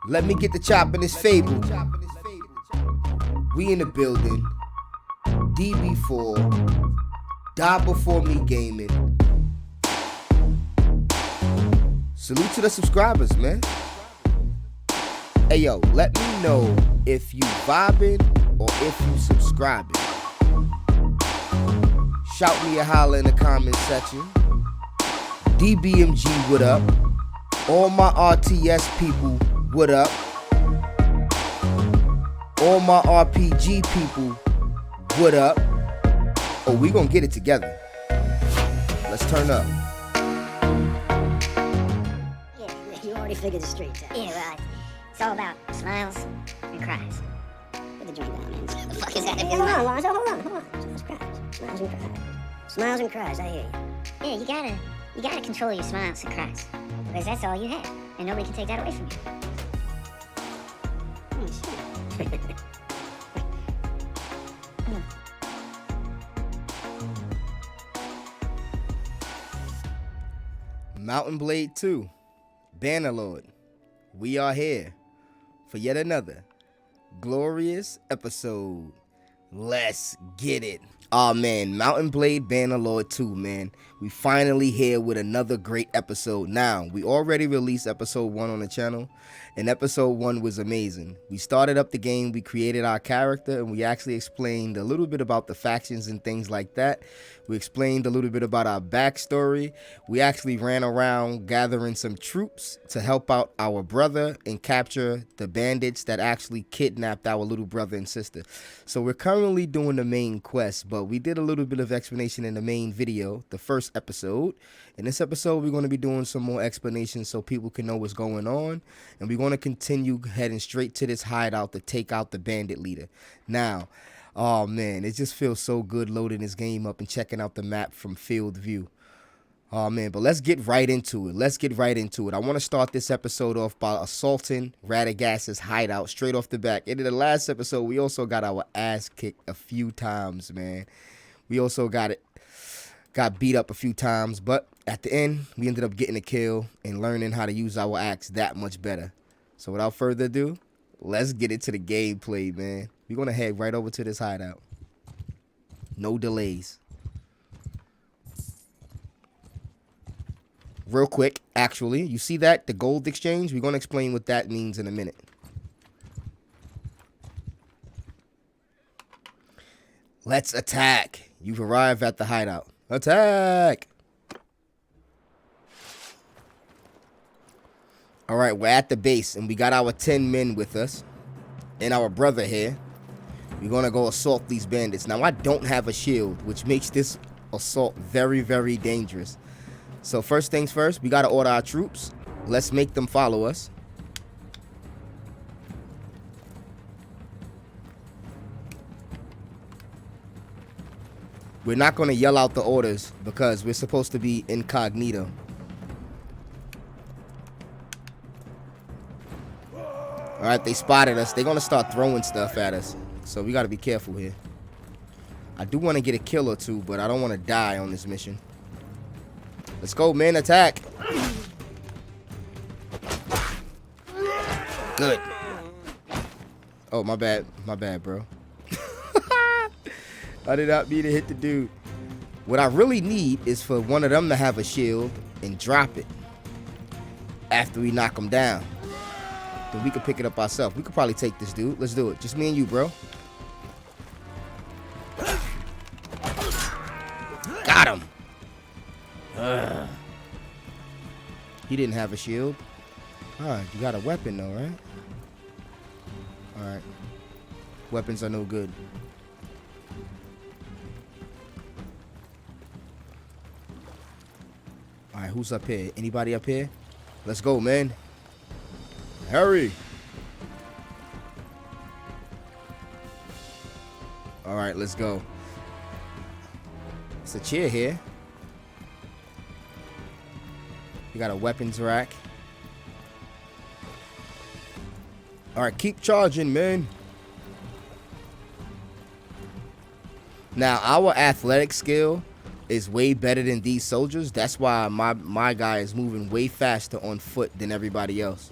Let me get the chop in this fable. We in the building. DB4. Die Before Me Gaming. Salute to the subscribers, man. Hey yo, let me know if you vibing or if you subscribing. Shout me a holler in the comment section. DBMG, what up? All my RTS people, what up? All my RPG people, what up? Oh, we gonna get it together. Let's turn up. Yeah, you already figured the streets out. Yeah, well, it's all about smiles and cries. Put the joint down, man. What the fuck is that? Hold on, Lonzo, hold on. Smiles and cries. Smiles and cries. Smiles and cries, I hear you. Yeah, you gotta control your smiles and cries. Because that's all you have. And nobody can take that away from you. Oh, shit. Mountain Blade 2, Bannerlord. We are here for yet another glorious episode. Let's get it. Oh man, Mountain Blade Bannerlord 2, man. We finally here with another great episode. Now, we already released episode 1 on the channel, and episode 1 was amazing. We started up the game, we created our character, and we actually explained a little bit about the factions and things like that. We explained a little bit about our backstory. We actually ran around gathering some troops to help out our brother and capture the bandits that actually kidnapped our little brother and sister. So we're currently doing the main quest, but we did a little bit of explanation in the main video, the first episode. In this episode, we're going to be doing some more explanations so people can know what's going on. And we're going to continue heading straight to this hideout to take out the bandit leader. Now, oh man, it just feels so good loading this game up and checking out the map from field view. Oh man, but let's get right into it. I want to start this episode off by assaulting Radagast's hideout straight off the back. In the last episode, we also got our ass kicked a few times, man. We also got beat up a few times, but at the end, we ended up getting a kill and learning how to use our axe that much better. So without further ado, let's get into the gameplay, man. We're going to head right over to this hideout. No delays. Real quick, actually, you see that? The gold exchange? We're going to explain what that means in a minute. Let's attack. You've arrived at the hideout. Attack! Alright, we're at the base, and we got our 10 men with us. And our brother here. We're going to go assault these bandits. Now, I don't have a shield, which makes this assault very, very dangerous. So, first things first, we got to order our troops. Let's make them follow us. We're not going to yell out the orders because we're supposed to be incognito. Alright, they spotted us. They're going to start throwing stuff at us. So we got to be careful here. I do want to get a kill or two, but I don't want to die on this mission. Let's go, man. Attack. Good. Oh, my bad. My bad, bro. I did not mean to hit the dude. What I really need is for one of them to have a shield and drop it after we knock him down. Then we can pick it up ourselves. We could probably take this dude. Let's do it. Just me and you, bro. Got him. He didn't have a shield. Alright, you got a weapon though, right? Alright. Weapons are no good. Alright, who's up here? Anybody up here? Let's go, man. Hurry. Alright, let's go. It's a chair here. We got a weapons rack. Alright, keep charging, man. Now, our athletic skill is way better than these soldiers. That's why my guy is moving way faster on foot than everybody else.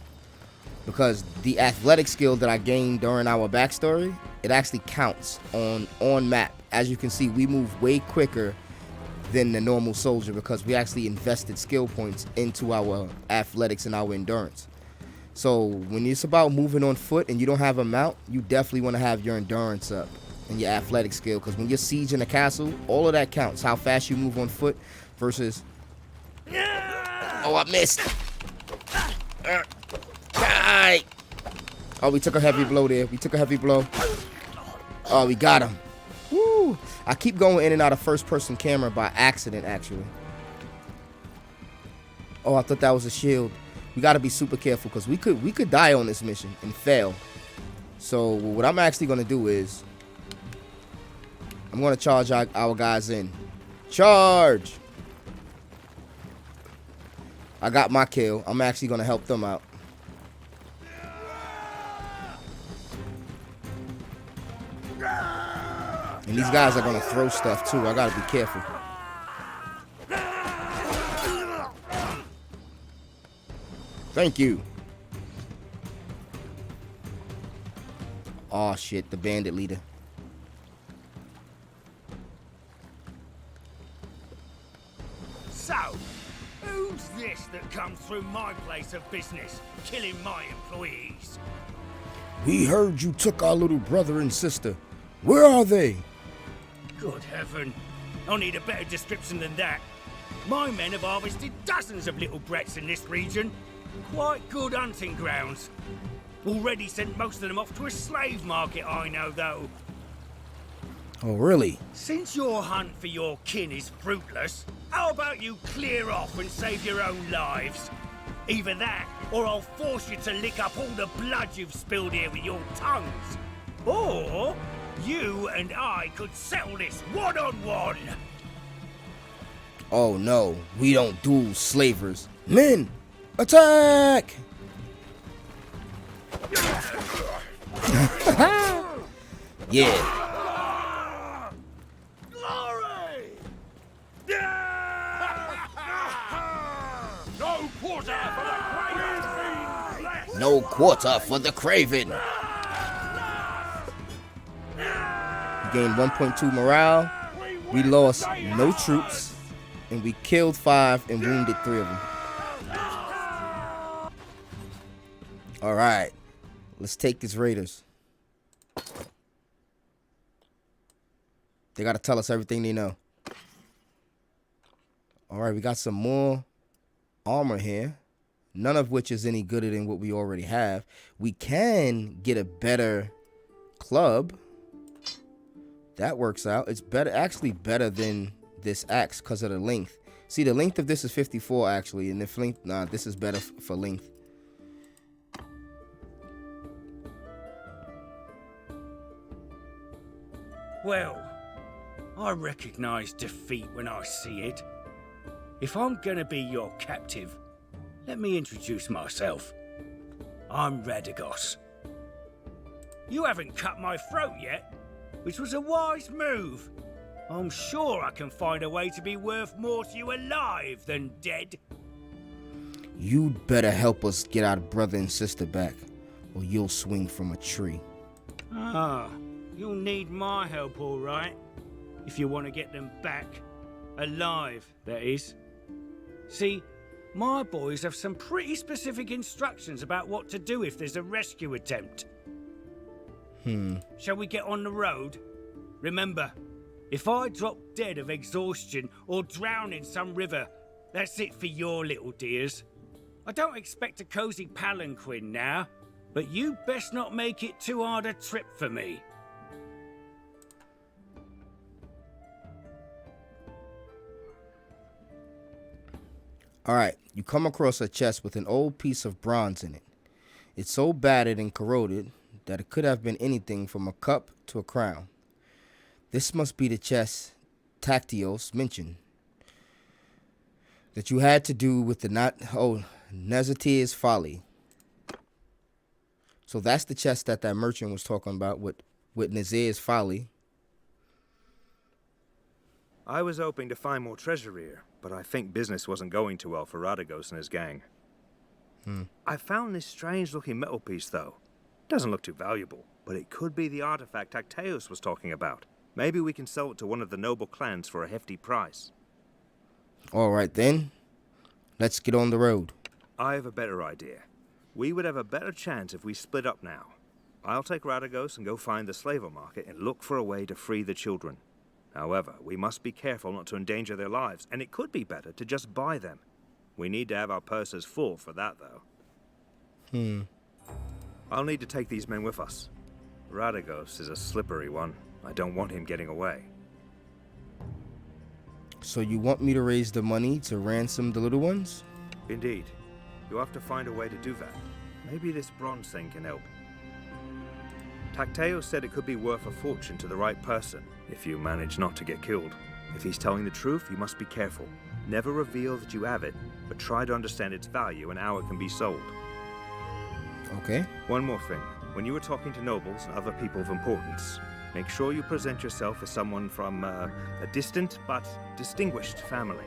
because the athletic skill that I gained during our backstory, it actually counts on map. As you can see, we move way quicker than the normal soldier because we actually invested skill points into our athletics and our endurance. So when it's about moving on foot and you don't have a mount, you definitely want to have your endurance up and your athletic skill, because when you're sieging a castle, all of that counts. How fast you move on foot versus... Oh, I missed. Die. Oh, we took a heavy blow there. We took a heavy blow. Oh, we got him. Woo. I keep going in and out of first-person camera by accident, actually. Oh, I thought that was a shield. We got to be super careful because we could die on this mission and fail. So what I'm actually going to do is I'm going to charge our guys in. Charge! I got my kill. I'm actually going to help them out. And these guys are going to throw stuff too. I got to be careful. Thank you. Oh shit, the bandit leader. So, who's this that comes through my place of business, killing my employees? We heard you took our little brother and sister. Where are they? Good heaven. I need a better description than that. My men have harvested dozens of little brats in this region. Quite good hunting grounds. Already sent most of them off to a slave market, I know, though. Oh, really? Since your hunt for your kin is fruitless, how about you clear off and save your own lives? Either that, or I'll force you to lick up all the blood you've spilled here with your tongues. Or you and I could settle this one-on-one. Oh no, we don't duel slavers. Men, attack! Yeah. Glory! No quarter for the craven! No quarter for the craven. We gained 1.2 morale. We lost no troops. And we killed 5 and wounded 3 of them. Alright. Let's take these raiders. They gotta tell us everything they know. Alright, we got some more armor here. None of which is any gooder than what we already have. We can get a better club. That works out. It's better, actually better than this axe because of the length. See, the length of this is 54 actually, and the length, nah, this is better for length. Well, I recognize defeat when I see it. If I'm gonna be your captive, let me introduce myself. I'm Radagos. You haven't cut my throat yet, which was a wise move. I'm sure I can find a way to be worth more to you alive than dead. You'd better help us get our brother and sister back, or you'll swing from a tree. Ah, you'll need my help, all right. If you want to get them back. Alive, that is. See, my boys have some pretty specific instructions about what to do if there's a rescue attempt. Shall we get on the road? Remember, if I drop dead of exhaustion or drown in some river, that's it for your little dears. I don't expect a cozy palanquin now, but you best not make it too hard a trip for me. Alright, you come across a chest with an old piece of bronze in it. It's so battered and corroded that it could have been anything from a cup to a crown. This must be the chest Tactios mentioned that you had to do with the Nezetir's folly. So that's the chest that merchant was talking about with Nazir's folly. I was hoping to find more treasure here, but I think business wasn't going too well for Radagos and his gang. I found this strange-looking metal piece, though. Doesn't look too valuable, but it could be the artifact Tacteus was talking about. Maybe we can sell it to one of the noble clans for a hefty price. All right, then. Let's get on the road. I have a better idea. We would have a better chance if we split up now. I'll take Radagos and go find the slaver market and look for a way to free the children. However, we must be careful not to endanger their lives, and it could be better to just buy them. We need to have our purses full for that, though. I'll need to take these men with us. Radagos is a slippery one. I don't want him getting away. So you want me to raise the money to ransom the little ones? Indeed. You'll have to find a way to do that. Maybe this bronze thing can help. Tacteus said it could be worth a fortune to the right person, if you manage not to get killed. If he's telling the truth, you must be careful. Never reveal that you have it, but try to understand its value and how it can be sold. Okay. One more thing. When you are talking to nobles and other people of importance, make sure you present yourself as someone from a distant but distinguished family.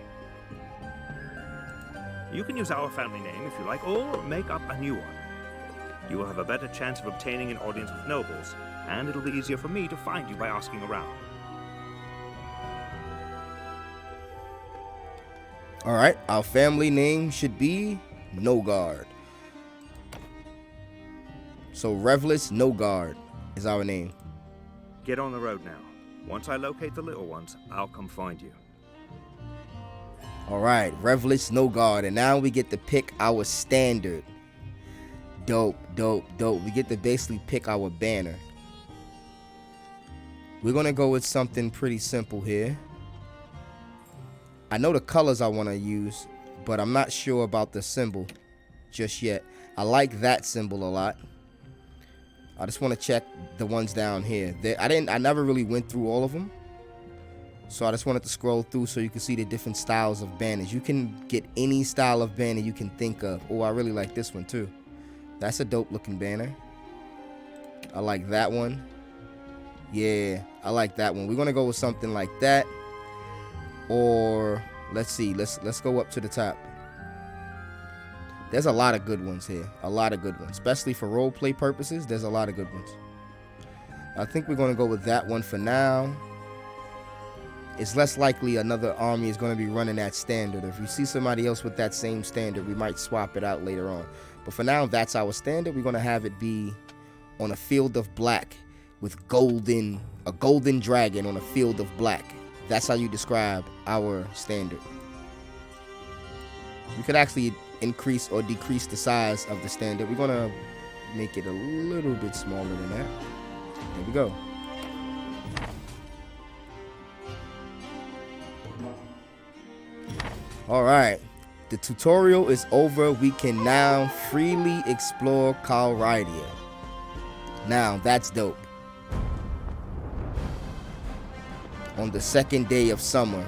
You can use our family name if you like, or make up a new one. You will have a better chance of obtaining an audience with nobles, and it'll be easier for me to find you by asking around. All right, our family name should be Gird. So Revelous Gird is our name. Get on the road now. Once I locate the little ones, I'll come find you. All right, Revelous Gird, and now we get to pick our standard. Dope. We get to basically pick our banner. We're gonna go with something pretty simple here. I know the colors I want to use, but I'm not sure about the symbol just yet. I like that symbol a lot. I just want to check the ones down here. I never really went through all of them, so I just wanted to scroll through so you can see the different styles of banners. You can get any style of banner you can think of. Oh, I really like this one too. That's a dope looking banner. I like that one. Yeah, I like that one. We're gonna go with something like that. Or let's see, let's go up to the top. There's a lot of good ones here. A lot of good ones. Especially for roleplay purposes, there's a lot of good ones. I think we're gonna go with that one for now. It's less likely another army is gonna be running that standard. If you see somebody else with that same standard, we might swap it out later on. But for now, that's our standard. We're gonna have it be on a field of black with a golden dragon on a field of black. That's how you describe our standard. We could actually increase or decrease the size of the standard. We're gonna make it a little bit smaller than that. There we go. All right, the tutorial is over. We can now freely explore Calradia. Now that's dope. On the second day of summer,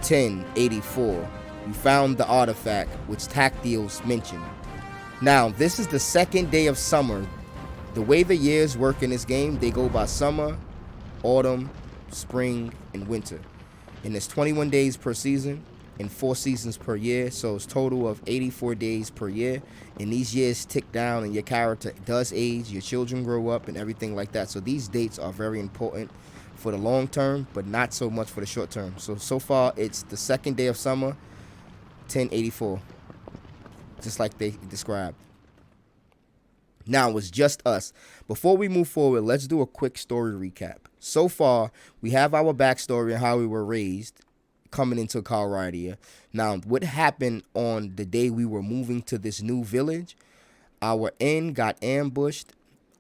1084, we found the artifact which Tacteus mentioned. Now, this is the second day of summer. The way the years work in this game, they go by summer, autumn, spring, and winter. And there's 21 days per season and 4 seasons per year, so it's a total of 84 days per year. And these years tick down and your character does age, your children grow up and everything like that. So these dates are very important for the long term, but not so much for the short term. So far, it's the second day of summer, 1084, just like they described. Now, it's just us. Before we move forward, let's do a quick story recap. So far, we have our backstory and how we were raised coming into Calradia. Now, what happened on the day we were moving to this new village? Our inn got ambushed,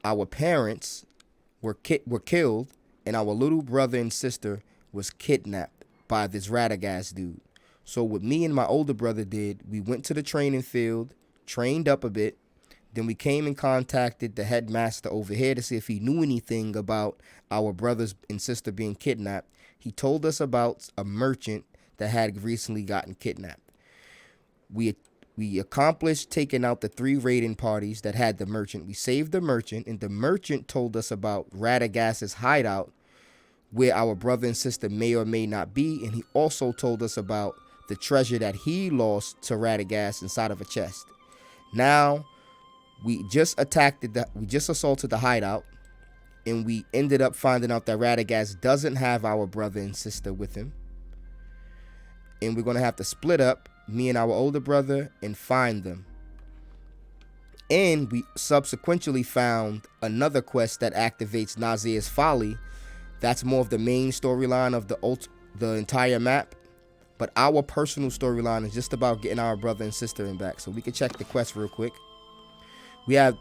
our parents were killed, and our little brother and sister was kidnapped by this Radagast dude. So what me and my older brother did, we went to the training field, trained up a bit, then we came and contacted the headmaster over here to see if he knew anything about our brothers and sister being kidnapped. He told us about a merchant that had recently gotten kidnapped. We accomplished taking out the 3 raiding parties that had the merchant. We saved the merchant, and the merchant told us about Radagast's hideout, where our brother and sister may or may not be, and he also told us about the treasure that he lost to Radagast inside of a chest. Now, we just assaulted the hideout, and we ended up finding out that Radagast doesn't have our brother and sister with him. And we're going to have to split up, me and our older brother, and find them. And we subsequently found another quest that activates Nazia's Folly. That's more of the main storyline of the entire map. But our personal storyline is just about getting our brother and sister in back. So we can check the quest real quick. We have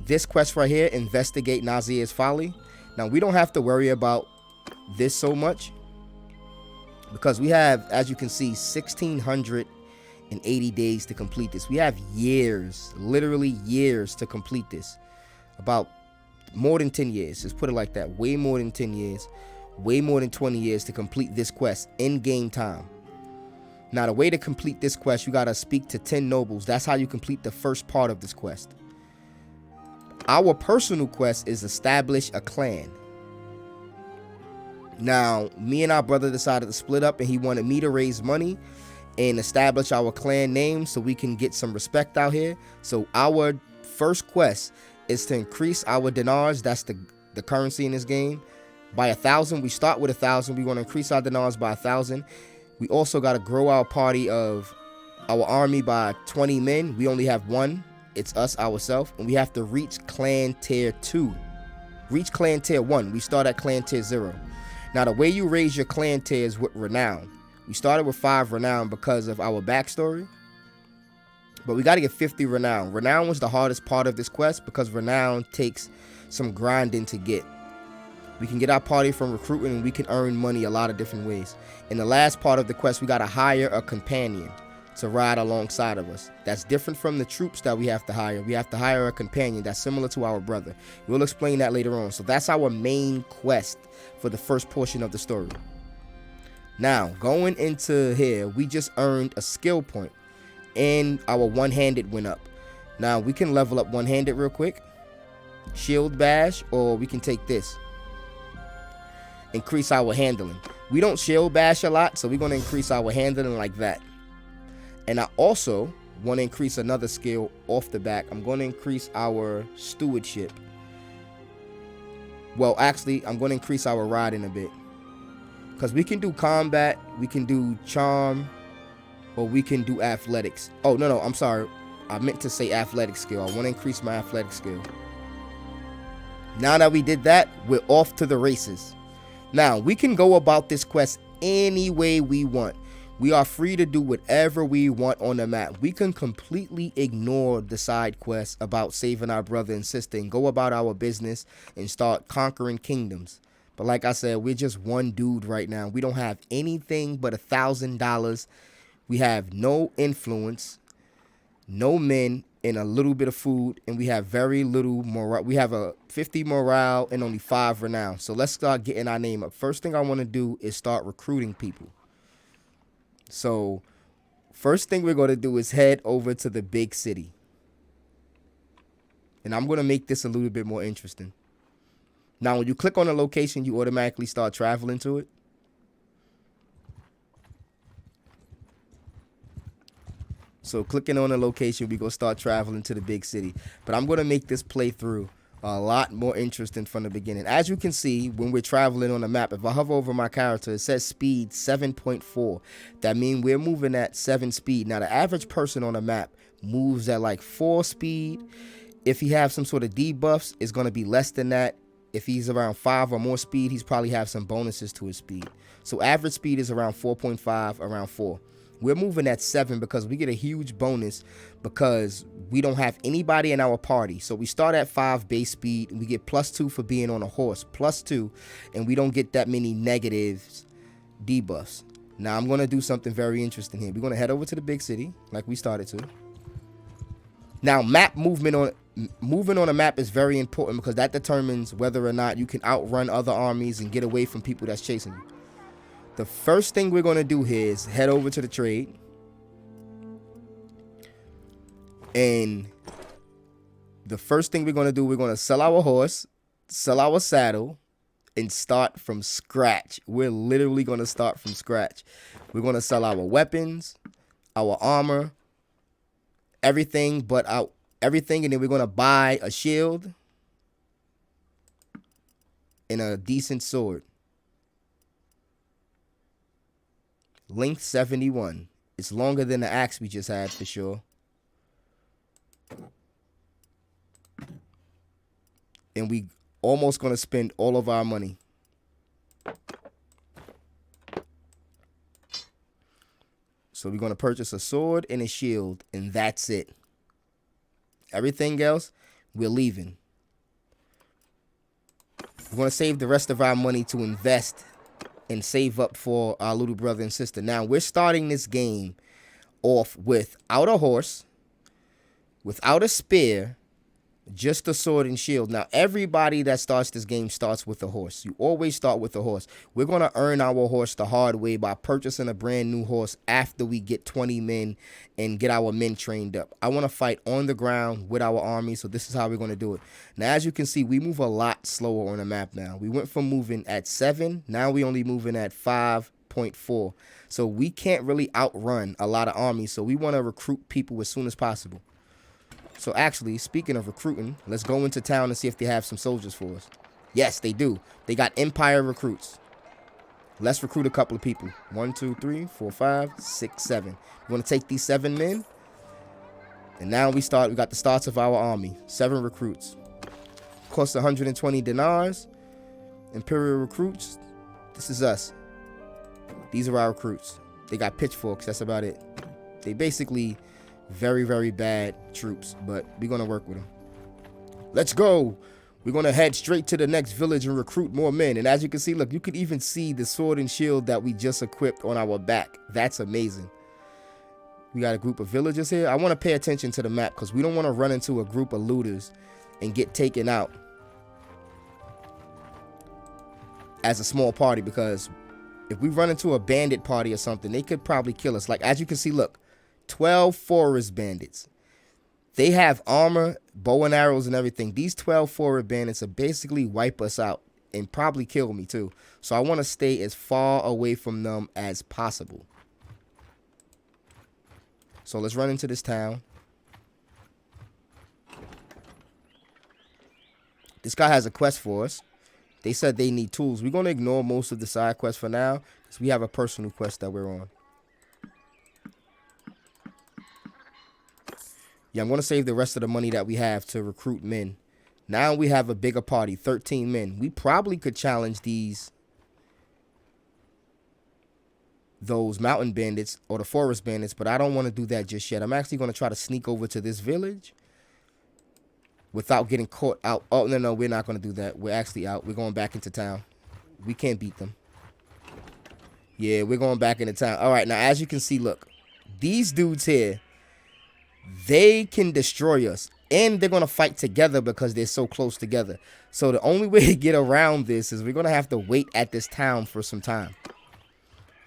this quest right here, Investigate Nazia's Folly. Now, we don't have to worry about this so much, because we have, as you can see, 1,680 days to complete this. We have years, literally years to complete this. About more than 10 years, just put it like that. Way more than 10 years, way more than 20 years to complete this quest in game time. Now, the way to complete this quest, you gotta speak to 10 nobles. That's how you complete the first part of this quest. Our personal quest is establish a clan. Now, me and our brother decided to split up, and he wanted me to raise money and establish our clan name so we can get some respect out here. So our first quest is to increase our dinars, that's the currency in this game, by 1,000. We start with 1,000. We want to increase our dinars by 1,000. We also got to grow our party of our army by 20 men. We only have one. It's us, ourselves. And we have to reach clan tier 2. Reach clan tier 1. We start at clan tier 0. Now, the way you raise your clan tier is with renown. We started with 5 renown because of our backstory. But we got to get 50 renown. Renown was the hardest part of this quest because renown takes some grinding to get. We can get our party from recruiting, and we can earn money a lot of different ways. In the last part of the quest, we got to hire a companion to ride alongside of us. That's different from the troops that we have to hire. We have to hire a companion that's similar to our brother. We'll explain that later on. So that's our main quest for the first portion of the story. Now, going into here, we just earned a skill point, and our one-handed went up. Now, we can level up one-handed real quick. Shield bash, or we can take this. Increase our handling. We don't shield bash a lot, so we're going to increase our handling like that. And I also want to increase another skill off the back. I'm going to increase our stewardship. Well, actually, I'm going to increase our riding a bit, because we can do combat, we can do charm, or we can do athletics. Oh, no, I'm sorry. I meant to say athletic skill. I want to increase my athletic skill. Now that we did that, we're off to the races. Now, we can go about this quest any way we want. We are free to do whatever we want on the map. We can completely ignore the side quests about saving our brother and sister and go about our business and start conquering kingdoms. But like I said, we're just one dude right now. We don't have anything but $1,000. We have no influence, no men, and a little bit of food, and we have very little morale. We have a 50 morale and only 5 renown. So let's start getting our name up. First thing I want to do is start recruiting people. So first thing we're going to do is head over to the big city. And I'm going to make this a little bit more interesting. Now, when you click on a location, you automatically start traveling to it. So clicking on a location, we go start traveling to the big city. But I'm going to make this playthrough a lot more interesting from the beginning. As you can see, when we're traveling on the map, if I hover over my character, it says speed 7.4. That means we're moving at 7 speed. Now, the average person on the map moves at like 4 speed. If he has some sort of debuffs, it's going to be less than that. If he's around 5 or more speed, he's probably have some bonuses to his speed. So average speed is around 4.5, around 4. We're moving at 7 because we get a huge bonus because we don't have anybody in our party. So we start at 5 base speed, and we get +2 for being on a horse, +2, and we don't get that many negatives debuffs. Now I'm going to do something very interesting here. We're going to head over to the big city like we started to. Now, moving on a map is very important because that determines whether or not you can outrun other armies and get away from people that's chasing you. The first thing we're going to do here is head over to the trade. And the first thing we're going to do, we're going to sell our horse, sell our saddle, and start from scratch. We're literally going to start from scratch. We're going to sell our weapons, our armor, everything but out everything, and then we're gonna buy a shield and a decent sword. Length 71. It's longer than the axe we just had for sure. And we almost gonna spend all of our money. So we're gonna purchase a sword and a shield, and that's it. Everything else, we're leaving. We're gonna save the rest of our money to invest and save up for our little brother and sister. Now we're starting this game off without a horse, without a spear, just a sword and shield. Now everybody that starts this game starts with a horse. You always start with a horse. We're going to earn our horse the hard way by purchasing a brand new horse after we get 20 men and get our men trained up. I want to fight on the ground with our army, so this is how we're going to do it. Now as you can see, we move a lot slower on the map now. We went from moving at 7, now we only moving at 5.4. So we can't really outrun a lot of armies, so we want to recruit people as soon as possible. So actually, speaking of recruiting, let's go into town and see if they have some soldiers for us. Yes, they do. They got Empire recruits. Let's recruit a couple of people. 1, 2, 3, 4, 5, 6, 7. We're going to take these 7 men. And now we got the starts of our army. 7 recruits. Costs 120 dinars. Imperial recruits. This is us. These are our recruits. They got pitchforks. That's about it. They basically very, very bad troops, but we're going to work with them. Let's go. We're going to head straight to the next village and recruit more men. And as you can see, look, you can even see the sword and shield that we just equipped on our back. That's amazing. We got a group of villagers here. I want to pay attention to the map because we don't want to run into a group of looters and get taken out as a small party, because if we run into a bandit party or something, they could probably kill us. Like, as you can see, look, 12 forest bandits. They have armor, bow and arrows and everything. These 12 forest bandits will basically wipe us out and probably kill me too. So I want to stay as far away from them as possible. So let's run into this town. This guy has a quest for us. They said they need tools. We're going to ignore most of the side quests for now because we have a personal quest that we're on. Yeah, I'm going to save the rest of the money that we have to recruit men. Now we have a bigger party, 13 men. We probably could challenge those mountain bandits or the forest bandits, but I don't want to do that just yet. I'm actually going to try to sneak over to this village without getting caught out. Oh, no, we're not going to do that. We're actually out. We're going back into town. We can't beat them. Yeah, we're going back into town. All right, now as you can see, look, these dudes here, they can destroy us, and they're going to fight together because they're so close together. So the only way to get around this is we're going to have to wait at this town for some time.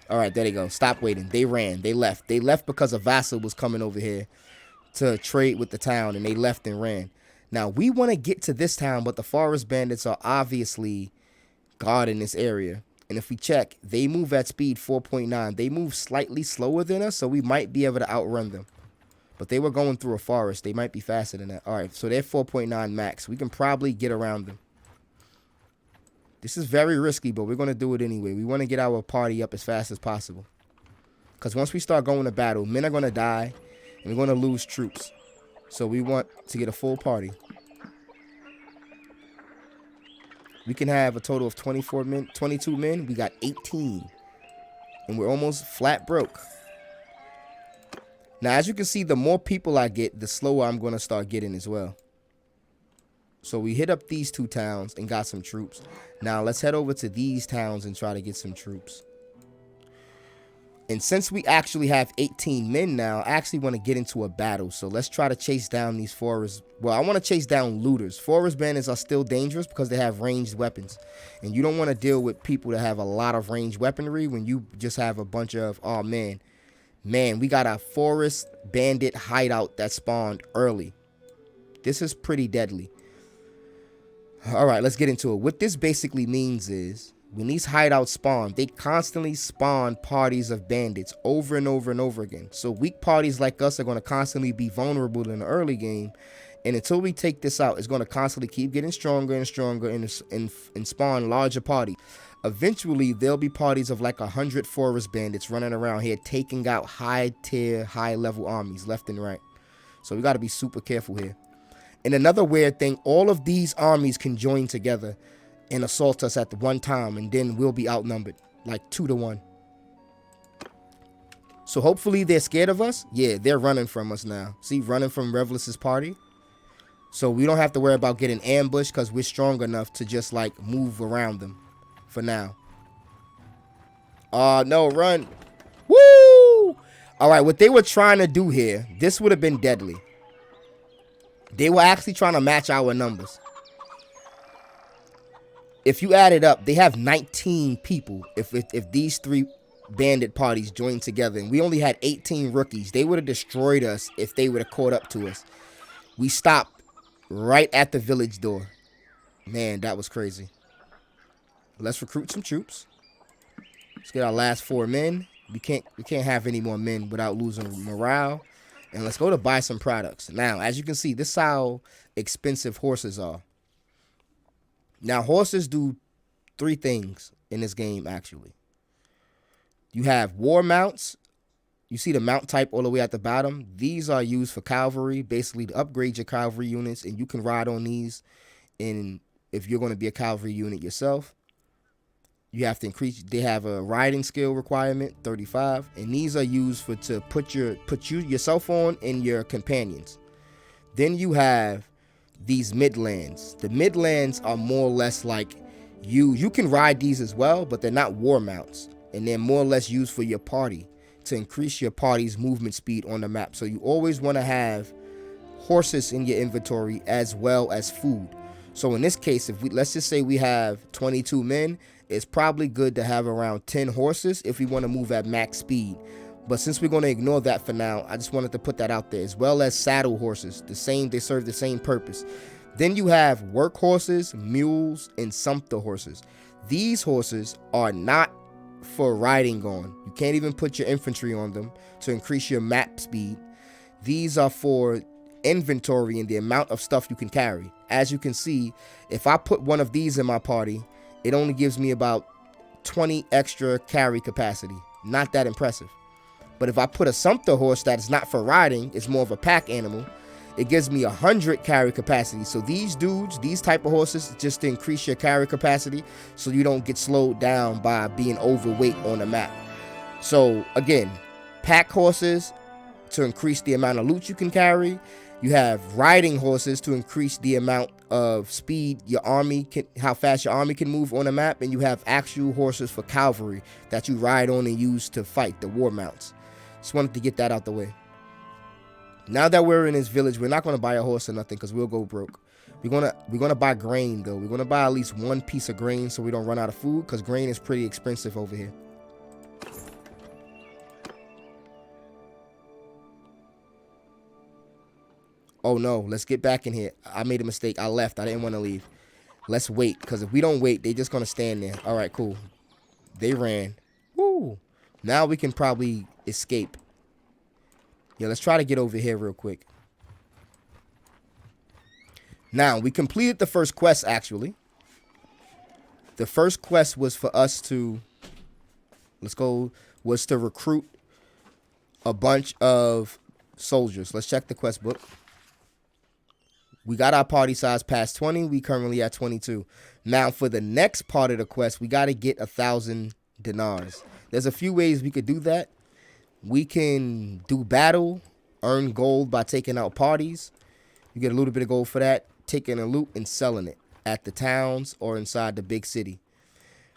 All right, there they go. Stop waiting. They ran. They left. They left because a vassal was coming over here to trade with the town, and they left and ran. Now, we want to get to this town, but the forest bandits are obviously guarding this area. And if we check, they move at speed 4.9. They move slightly slower than us, so we might be able to outrun them. But they were going through a forest. They might be faster than that. All right, so they're 4.9 max. We can probably get around them. This is very risky, but we're going to do it anyway. We want to get our party up as fast as possible. Because once we start going to battle, men are going to die, and we're going to lose troops. So we want to get a full party. We can have a total of 24 men, 22 men. We got 18. And we're almost flat broke. Now, as you can see, the more people I get, the slower I'm going to start getting as well. So we hit up these 2 towns and got some troops. Now, let's head over to these towns and try to get some troops. And since we actually have 18 men now, I actually want to get into a battle. So let's try to chase down these forest. Well, I want to chase down looters. Forest bandits are still dangerous because they have ranged weapons. And you don't want to deal with people that have a lot of ranged weaponry when you just have a bunch of, oh man. Man, we got a forest bandit hideout that spawned early. This is pretty deadly. All right, let's get into it. What this basically means is when these hideouts spawn, they constantly spawn parties of bandits over and over and over again. So weak parties like us are going to constantly be vulnerable in the early game. And until we take this out, it's going to constantly keep getting stronger and stronger and spawn larger parties. Eventually, there'll be parties of like 100 forest bandits running around here taking out high-tier, high-level armies left and right. So we got to be super careful here. And another weird thing, all of these armies can join together and assault us at the one time, and then we'll be outnumbered like 2 to 1. So hopefully they're scared of us. Yeah, they're running from us now. See, running from Revelus's party. So we don't have to worry about getting ambushed because we're strong enough to just like move around them for now. No, run. Woo! All right, what they were trying to do here, this would have been deadly. They were actually trying to match our numbers. If you add it up, they have 19 people. If these 3 bandit parties joined together, and we only had 18 rookies, they would have destroyed us if they would have caught up to us. We stopped right at the village door. Man, that was crazy. Let's recruit some troops. Let's get our last 4 men. We can't have any more men without losing morale. And let's go to buy some products. Now, as you can see, this is how expensive horses are. Now, horses do 3 things in this game, actually. You have war mounts. You see the mount type all the way at the bottom. These are used for cavalry, basically to upgrade your cavalry units, and you can ride on these. And if you're going to be a cavalry unit yourself, you have to increase. They have a riding skill requirement, 35, and these are used to put yourself on and your companions. Then you have these midlands. The midlands are more or less like you can ride these as well, but they're not war mounts, and they're more or less used for your party to increase your party's movement speed on the map. So you always want to have horses in your inventory as well as food. So in this case, let's just say we have 22 men, it's probably good to have around 10 horses if we want to move at max speed. But since we're going to ignore that for now, I just wanted to put that out there, as well as saddle horses. They serve the same purpose. Then you have work horses, mules, and sumpter horses. These horses are not for riding on. You can't even put your infantry on them to increase your map speed. These are for inventory and the amount of stuff you can carry. As you can see, if I put one of these in my party, it only gives me about 20 extra carry capacity. Not that impressive. But if I put a sumpter horse that is not for riding, it's more of a pack animal, it gives me 100 carry capacity. So these dudes, these type of horses, just to increase your carry capacity so you don't get slowed down by being overweight on the map. So again, pack horses to increase the amount of loot you can carry. You have riding horses to increase the amount of speed your army can, how fast your army can move on the map, and you have actual horses for cavalry that you ride on and use to fight, the war mounts. Just wanted to get that out the way. Now that we're in this village, we're not going to buy a horse or nothing because we'll go broke. We're gonna buy grain though. We're gonna buy at least 1 piece of grain so we don't run out of food, because grain is pretty expensive over here. Oh no, let's get back in here. I made a mistake. I left. I didn't want to leave. Let's wait, because if we don't wait, they're just going to stand there. All right, cool. They ran. Woo. Now we can probably escape. Yeah, let's try to get over here real quick. Now, we completed the first quest, actually. The first quest was for us to, was to recruit a bunch of soldiers. Let's check the quest book. We got our party size past 20. We currently at 22. Now, for the next part of the quest, we got to get 1,000 dinars. There's a few ways we could do that. We can do battle, earn gold by taking out parties. You get a little bit of gold for that, taking a loot and selling it at the towns or inside the big city.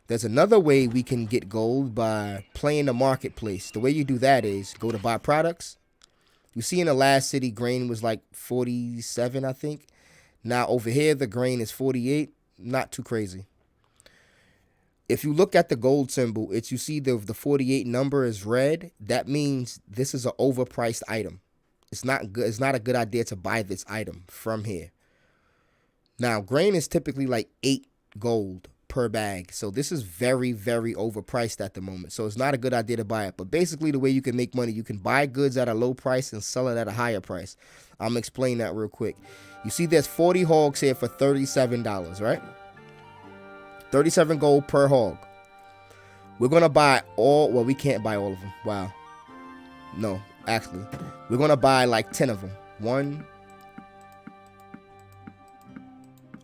There's another way we can get gold by playing the marketplace. The way you do that is go to buy products. You see in the last city, grain was like 47, I think. Now over here, the grain is 48. Not too crazy. If you look at the gold symbol, you see the 48 number is red. That means this is an overpriced item. It's not good. It's not a good idea to buy this item from here. Now, grain is typically like 8 gold per bag. So this is very, very overpriced at the moment. So it's not a good idea to buy it. But basically the way you can make money, you can buy goods at a low price and sell it at a higher price. I'm gonna explain that real quick. You see there's 40 hogs here for $37, right? 37 gold per hog. We're gonna buy all, well, we can't buy all of them. Wow. No, actually. We're gonna buy like 10 of them. One.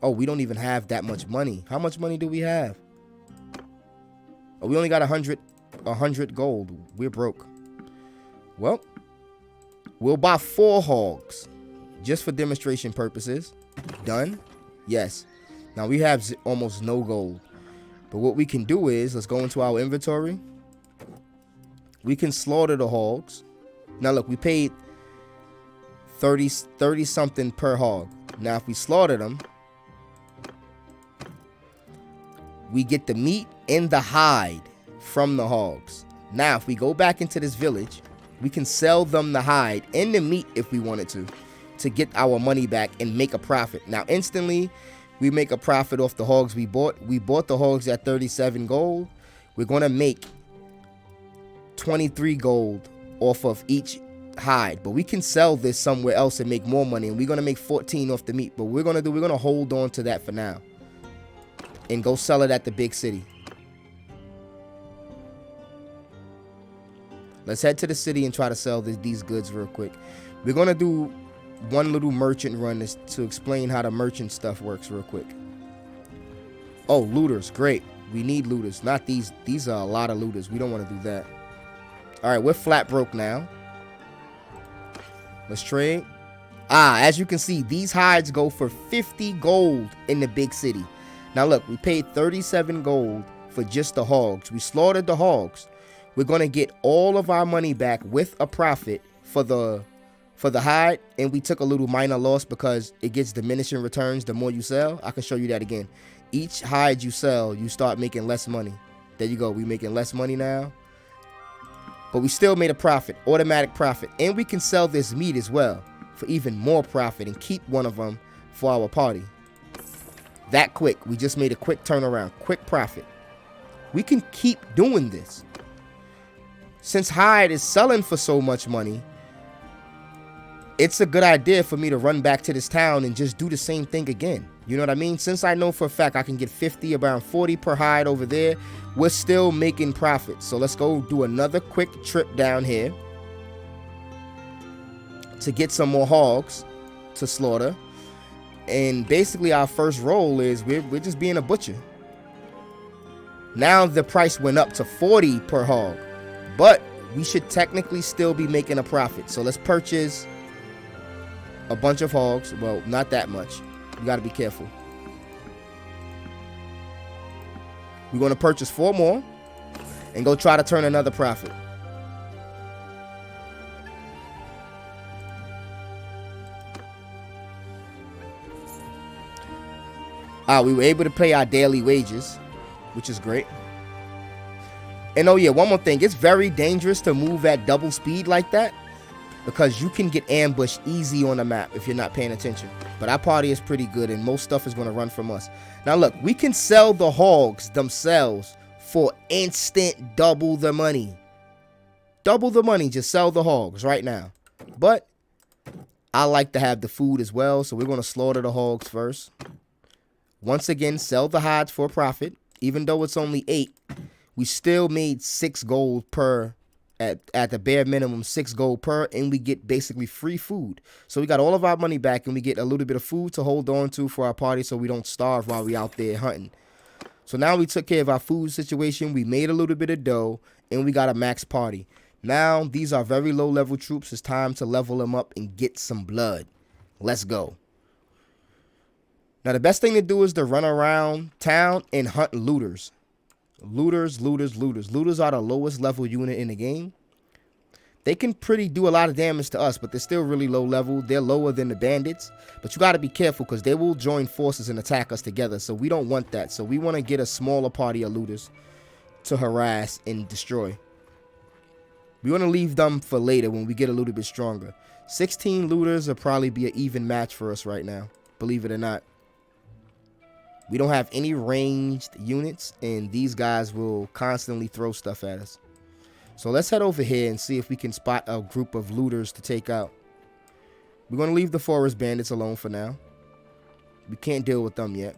Oh, we don't even have that much money. How much money do we have? Oh, we only got 100 gold. We're broke. Well, we'll buy 4 hogs just for demonstration purposes. Done. Yes. Now we have almost no gold. But what we can do is, let's go into our inventory. We can slaughter the hogs. Now look, we paid 30 something per hog. Now if we slaughter them, we get the meat and the hide from the hogs. Now, if we go back into this village, we can sell them the hide and the meat if we wanted to get our money back and make a profit. Now, instantly, we make a profit off the hogs we bought. We bought the hogs at 37 gold. We're going to make 23 gold off of each hide. But we can sell this somewhere else and make more money. And we're going to make 14 off the meat. But we're going to hold on to that for now and go sell it at the big city. Let's head to the city and try to sell these goods real quick. We're going to do one little merchant run to explain how the merchant stuff works real quick. Oh, looters. Great. We need looters. Not these. These are a lot of looters. We don't want to do that. All right, we're flat broke now. Let's trade. As you can see, these hides go for 50 gold in the big city. Now look, we paid 37 gold for just the hogs. We slaughtered the hogs. We're going to get all of our money back with a profit for the hide, and we took a little minor loss because it gets diminishing returns the more you sell. I can show you that again. Each hide you sell, you start making less money. There you go. We're making less money now. But we still made a profit, automatic profit. And we can sell this meat as well for even more profit and keep one of them for our party. That quick. We just made a quick turnaround, quick profit. We can keep doing this. Since hide is selling for so much money, it's a good idea for me to run back to this town and just do the same thing again. You know what I mean? Since I know for a fact I can get 50, around 40 per hide over there, we're still making profits. So let's go do another quick trip down here to get some more hogs to slaughter. And basically our first role is we're just being a butcher. Now the price went up to 40 per hog, but we should technically still be making a profit. So let's purchase a bunch of hogs. Well, not that much. You got to be careful. We're going to purchase 4 more and go try to turn another profit. We were able to pay our daily wages, which is great. And oh yeah, one more thing. It's very dangerous to move at double speed like that, because you can get ambushed easy on the map if you're not paying attention. But our party is pretty good and most stuff is going to run from us. Now look, we can sell the hogs themselves for instant double the money. Double the money, just sell the hogs right now. But I like to have the food as well, so we're going to slaughter the hogs first. Once again, sell the hides for profit. Even though it's only 8, we still made 6 gold per, at the bare minimum, 6 gold per, and we get basically free food. So we got all of our money back, and we get a little bit of food to hold on to for our party so we don't starve while we out there hunting. So now we took care of our food situation. We made a little bit of dough, and we got a max party. Now, these are very low-level troops. It's time to level them up and get some blood. Let's go. Now, the best thing to do is to run around town and hunt looters. Looters are the lowest level unit in the game. They can do a lot of damage to us, but they're still really low level. They're lower than the bandits. But you got to be careful because they will join forces and attack us together. So we don't want that. So we want to get a smaller party of looters to harass and destroy. We want to leave them for later when we get a little bit stronger. 16 looters will probably be an even match for us right now, believe it or not. We don't have any ranged units, and these guys will constantly throw stuff at us. So let's head over here and see if we can spot a group of looters to take out. We're going to leave the forest bandits alone for now. We can't deal with them yet.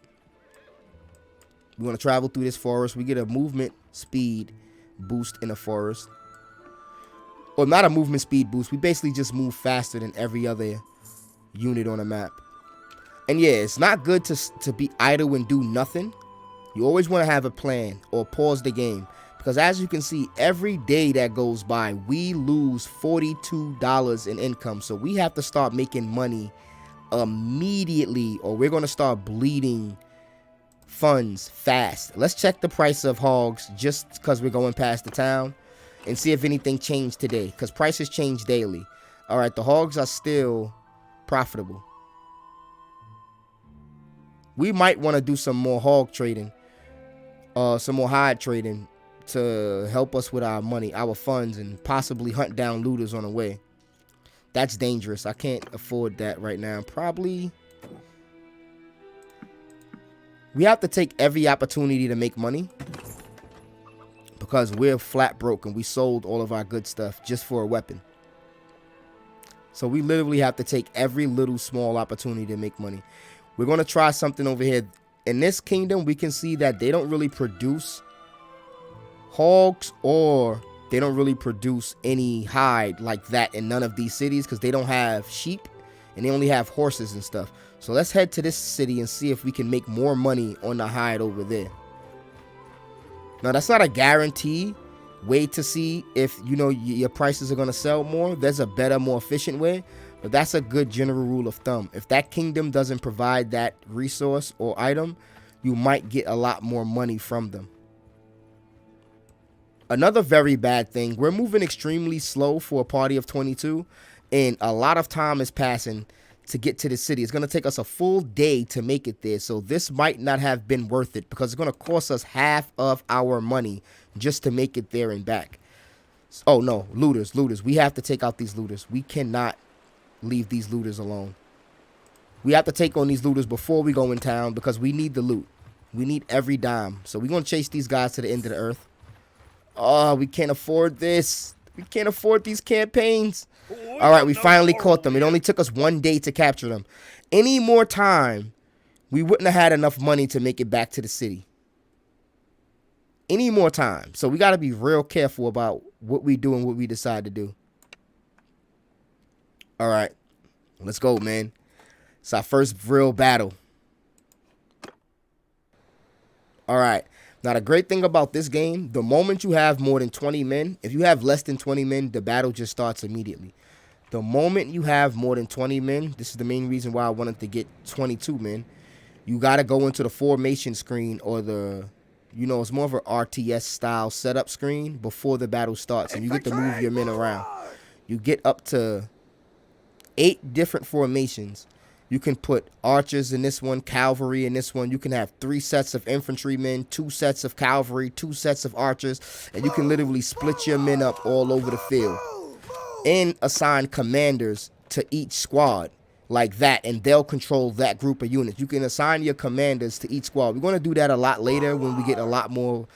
We're going to travel through this forest. We get a movement speed boost in the forest. Or not a movement speed boost. We basically just move faster than every other unit on the map. And yeah, it's not good to be idle and do nothing. You always want to have a plan or pause the game. Because as you can see, every day that goes by, we lose $42 in income. So we have to start making money immediately, or we're going to start bleeding funds fast. Let's check the price of hogs just because we're going past the town and see if anything changed today, because prices change daily. All right, the hogs are still profitable. We might want to do some more hog trading, some more hide trading, to help us with our money, our funds, and possibly hunt down looters on the way. That's dangerous. I can't afford that right now. Probably we have to take every opportunity to make money, because we're flat broke and we sold all of our good stuff just for a weapon. So we literally have to take every little small opportunity to make money. We're going to try something over here. In this kingdom, we can see that they don't really produce hogs, or they don't really produce any hide like that in none of these cities, because they don't have sheep and they only have horses and stuff. So let's head to this city and see if we can make more money on the hide over there. Now, that's not a guarantee way to see if, you know, your prices are going to sell more. There's a better, more efficient way, but that's a good general rule of thumb. If that kingdom doesn't provide that resource or item, you might get a lot more money from them. Another very bad thing, we're moving extremely slow for a party of 22, and a lot of time is passing to get to the city. It's going to take us a full day to make it there, so this might not have been worth it, because it's going to cost us half of our money just to make it there and back. Oh no, looters. We have to take out these looters. We cannot leave these looters alone. We have to take on these looters before we go in town, because we need the loot. We need every dime. So we're going to chase these guys to the end of the earth. Oh, we can't afford this. We can't afford these campaigns. All right, we finally caught them. It only took us 1 day to capture them. Any more time, we wouldn't have had enough money to make it back to the city. Any more time. So we got to be real careful about what we do and what we decide to do. All right, let's go, man. It's our first real battle. All right. Now, the great thing about this game, the moment you have more than 20 men, if you have less than 20 men, the battle just starts immediately. The moment you have more than 20 men, this is the main reason why I wanted to get 22 men, you got to go into the formation screen, or the, you know, it's more of an RTS style setup screen before the battle starts, and you get to move your men around. You get up to 8 different formations. You can put archers in this one, cavalry in this one. You can have 3 sets of infantrymen, 2 sets of cavalry, 2 sets of archers, and you can literally split your men up all over the field and assign commanders to each squad like that, and they'll control that group of units. You can assign your commanders to each squad. We're going to do that a lot later when we get a lot more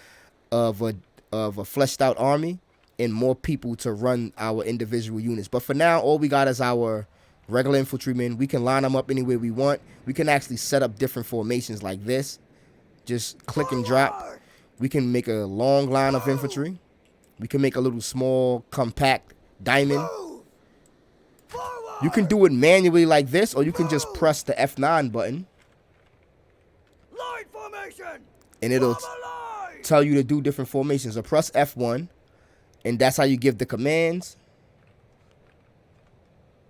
of a fleshed out army and more people to run our individual units. But for now, all we got is our regular infantrymen. We can line them up any way we want. We can actually set up different formations like this. Just click and drop. We can make a long line of infantry. We can make a little small, compact diamond. You can do it manually like this, or you can just press the F9 button. And it'll tell you to do different formations. Or press F1, and that's how you give the commands.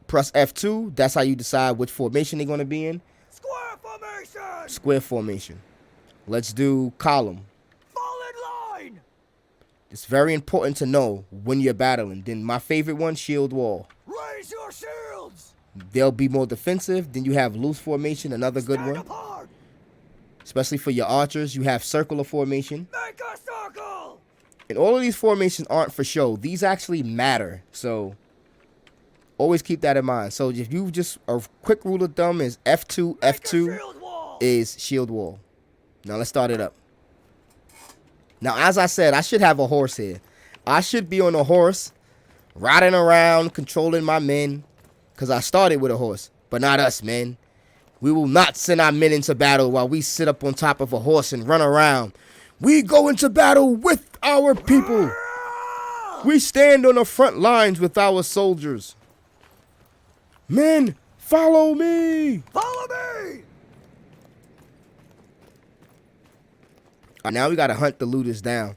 Press F2, that's how you decide which formation they're going to be in. Square formation! Square formation. Let's do column. Fall in line! It's very important to know when you're battling. Then my favorite one, shield wall. Raise your shields! They'll be more defensive. Then you have loose formation, another good Stand one. apart! Especially for your archers, you have circular formation. Make a circle! And all of these formations aren't for show. These actually matter. So always keep that in mind. So if you just, a quick rule of thumb is F2 Make a shield wall! is shield wall. Now let's start it up. Now, as I said, I should have a horse here. I should be on a horse, riding around, controlling my men. Because I started with a horse. But not us, men. We will not send our men into battle while we sit up on top of a horse and run around. We go into battle with our people. We stand on the front lines with our soldiers. Men, follow me. Follow me! Now we got to hunt the looters down.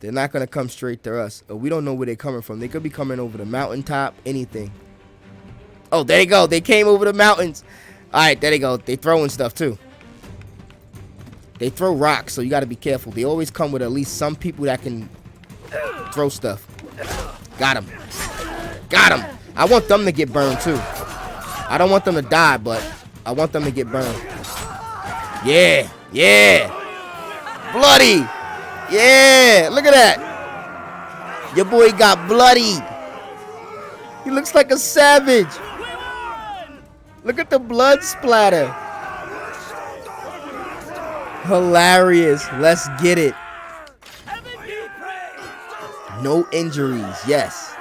They're not going to come straight to us. We don't know where they're coming from. They could be coming over the mountaintop, anything. Oh, there they go. They came over the mountains. All right, there they go. They throwing stuff, too. They throw rocks, so you got to be careful. They always come with at least some people that can throw stuff. Got him. Got him. I want them to get burned, too. I don't want them to die, but I want them to get burned. Yeah. Yeah. Bloody. Yeah. Look at that. Your boy got bloodied. He looks like a savage. Look at the blood splatter. Hilarious. Let's get it. No injuries. Yes.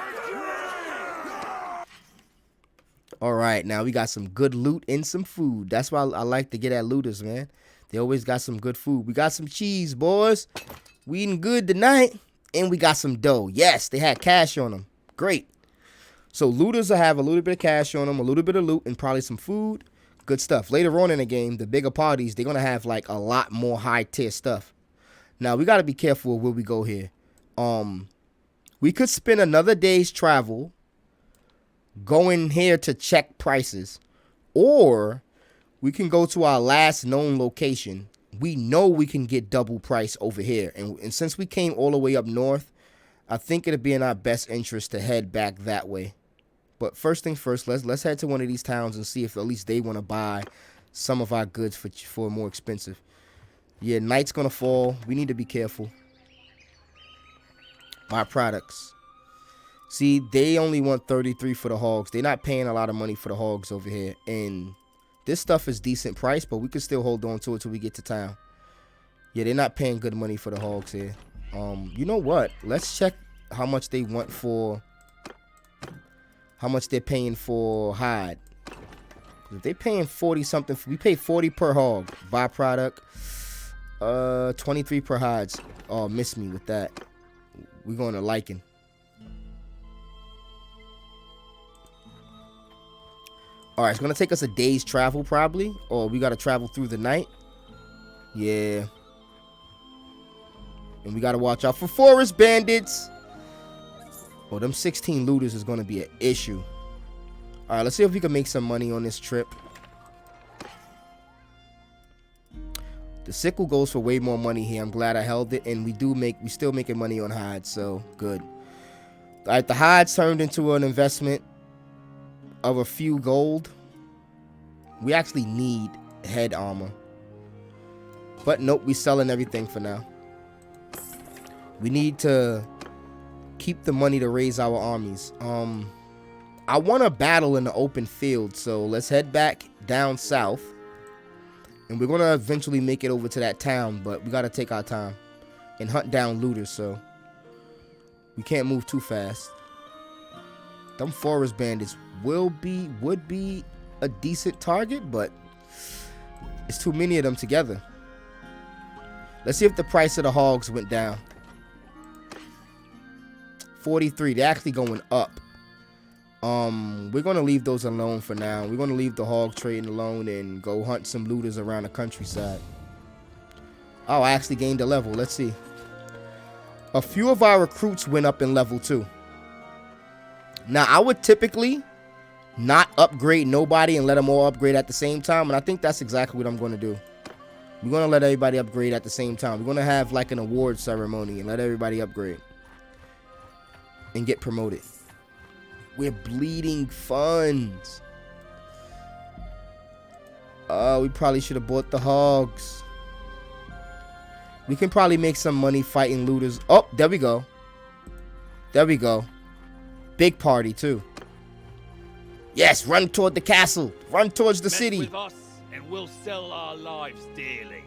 All right. Now we got some good loot and some food. That's why I like to get at looters, man. They always got some good food. We got some cheese, boys. We eating good tonight. And we got some dough. Yes, they had cash on them. Great. So looters will have a little bit of cash on them, a little bit of loot, and probably some food. Good stuff. Later on in the game, the bigger parties, they're going to have like a lot more high-tier stuff. Now, we got to be careful where we go here. We could spend another day's travel going here to check prices. Or we can go to our last known location. We know we can get double price over here. And since we came all the way up north, I think it'd be in our best interest to head back that way. But first things first, let's head to one of these towns and see if at least they want to buy some of our goods for more expensive. Yeah, night's going to fall. We need to be careful. Buy products. See, they only want 33 for the hogs. They're not paying a lot of money for the hogs over here. And this stuff is decent price, but we can still hold on to it till we get to town. Yeah, they're not paying good money for the hogs here. You know what? Let's check how much they want for... How much they're paying for hide. If they're paying 40 something, we pay 40 per hog. Byproduct, 23 per hides. Oh, miss me with that. We're going to Lichen. All right, it's going to take us a day's travel probably. Or we got to travel through the night. Yeah. And we got to watch out for forest bandits. Oh, them 16 looters is going to be an issue. All right, let's see if we can make some money on this trip. The sickle goes for way more money here. I'm glad I held it. And we still making money on hides, so good. All right, the hides turned into an investment of a few gold. We actually need head armor. But nope, we selling everything for now. We need to keep the money to raise our armies. I want to battle in the open field, so let's head back down south. And we're going to eventually make it over to that town, but we got to take our time and hunt down looters, so we can't move too fast. Them forest bandits would be a decent target, but it's too many of them together. Let's see if the price of the hogs went down. 43. They're actually going up. We're going to leave those alone for now. We're going to leave the hog trading alone and go hunt some looters around the countryside. Oh, I actually gained a level. Let's see. A few of our recruits went up in level 2. Now, I would typically not upgrade nobody and let them all upgrade at the same time. And I think that's exactly what I'm going to do. We're going to let everybody upgrade at the same time. We're going to have like an award ceremony and let everybody upgrade and get promoted. We're bleeding funds. We probably should have bought the hogs. We can probably make some money fighting looters. Oh, there we go. There we go. Big party too. Yes, run toward the castle. Run towards the city. With us and we'll sell our lives dearly.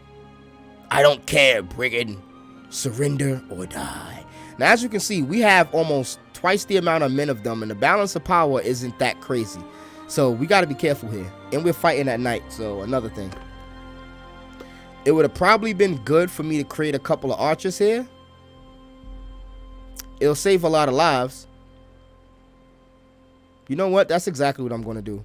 I don't care, brigand. Surrender or die. Now, as you can see, we have almost twice the amount of men of them, and the balance of power isn't that crazy. So we got to be careful here. And we're fighting at night, so another thing. It would have probably been good for me to create a couple of archers here. It'll save a lot of lives. You know what? That's exactly what I'm going to do.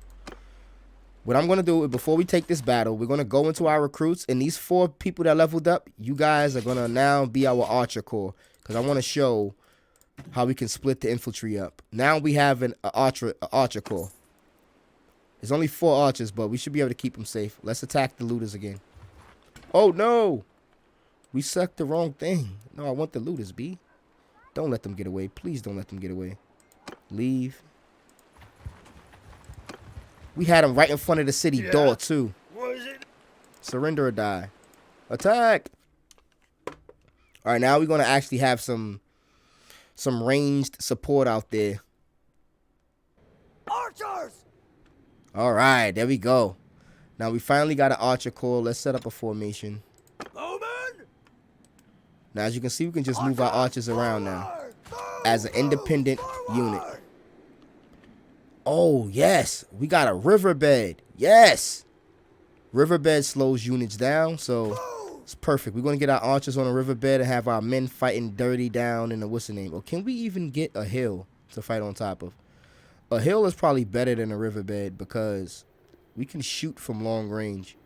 What I'm going to do, before we take this battle, we're going to go into our recruits. And these 4 people that leveled up, you guys are going to now be our archer corps. Because I want to show how we can split the infantry up. Now we have an archer corps. There's only 4 archers, but we should be able to keep them safe. Let's attack the looters again. Oh, no. We sucked the wrong thing. No, I want the looters, B. Don't let them get away. Please don't let them get away. Leave. We had them right in front of the city door, too. What is it? Surrender or die. Attack. All right, now we're going to actually have some ranged support out there. Archers! All right, there we go. Now we finally got an archer corps. Let's set up a formation. Bowman! Now, as you can see, we can just move our archers around now as an independent unit. Oh, yes. We got a riverbed. Yes. Riverbed slows units down, so it's perfect. We're going to get our archers on a riverbed and have our men fighting dirty down in the what's the name. Or can we even get a hill to fight on top of? A hill is probably better than a riverbed because we can shoot from long range.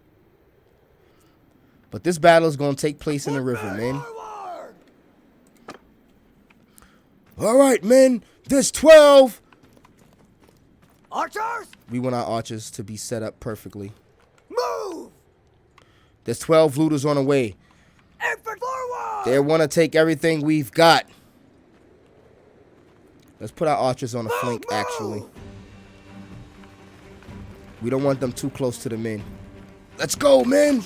But this battle is going to take place in the river, man. All right, men. There's 12. Archers! We want our archers to be set up perfectly. Move! There's 12 looters on the way. Infantry forward! They want to take everything we've got. Let's put our archers on the flank, actually. We don't want them too close to the men. Let's go, men!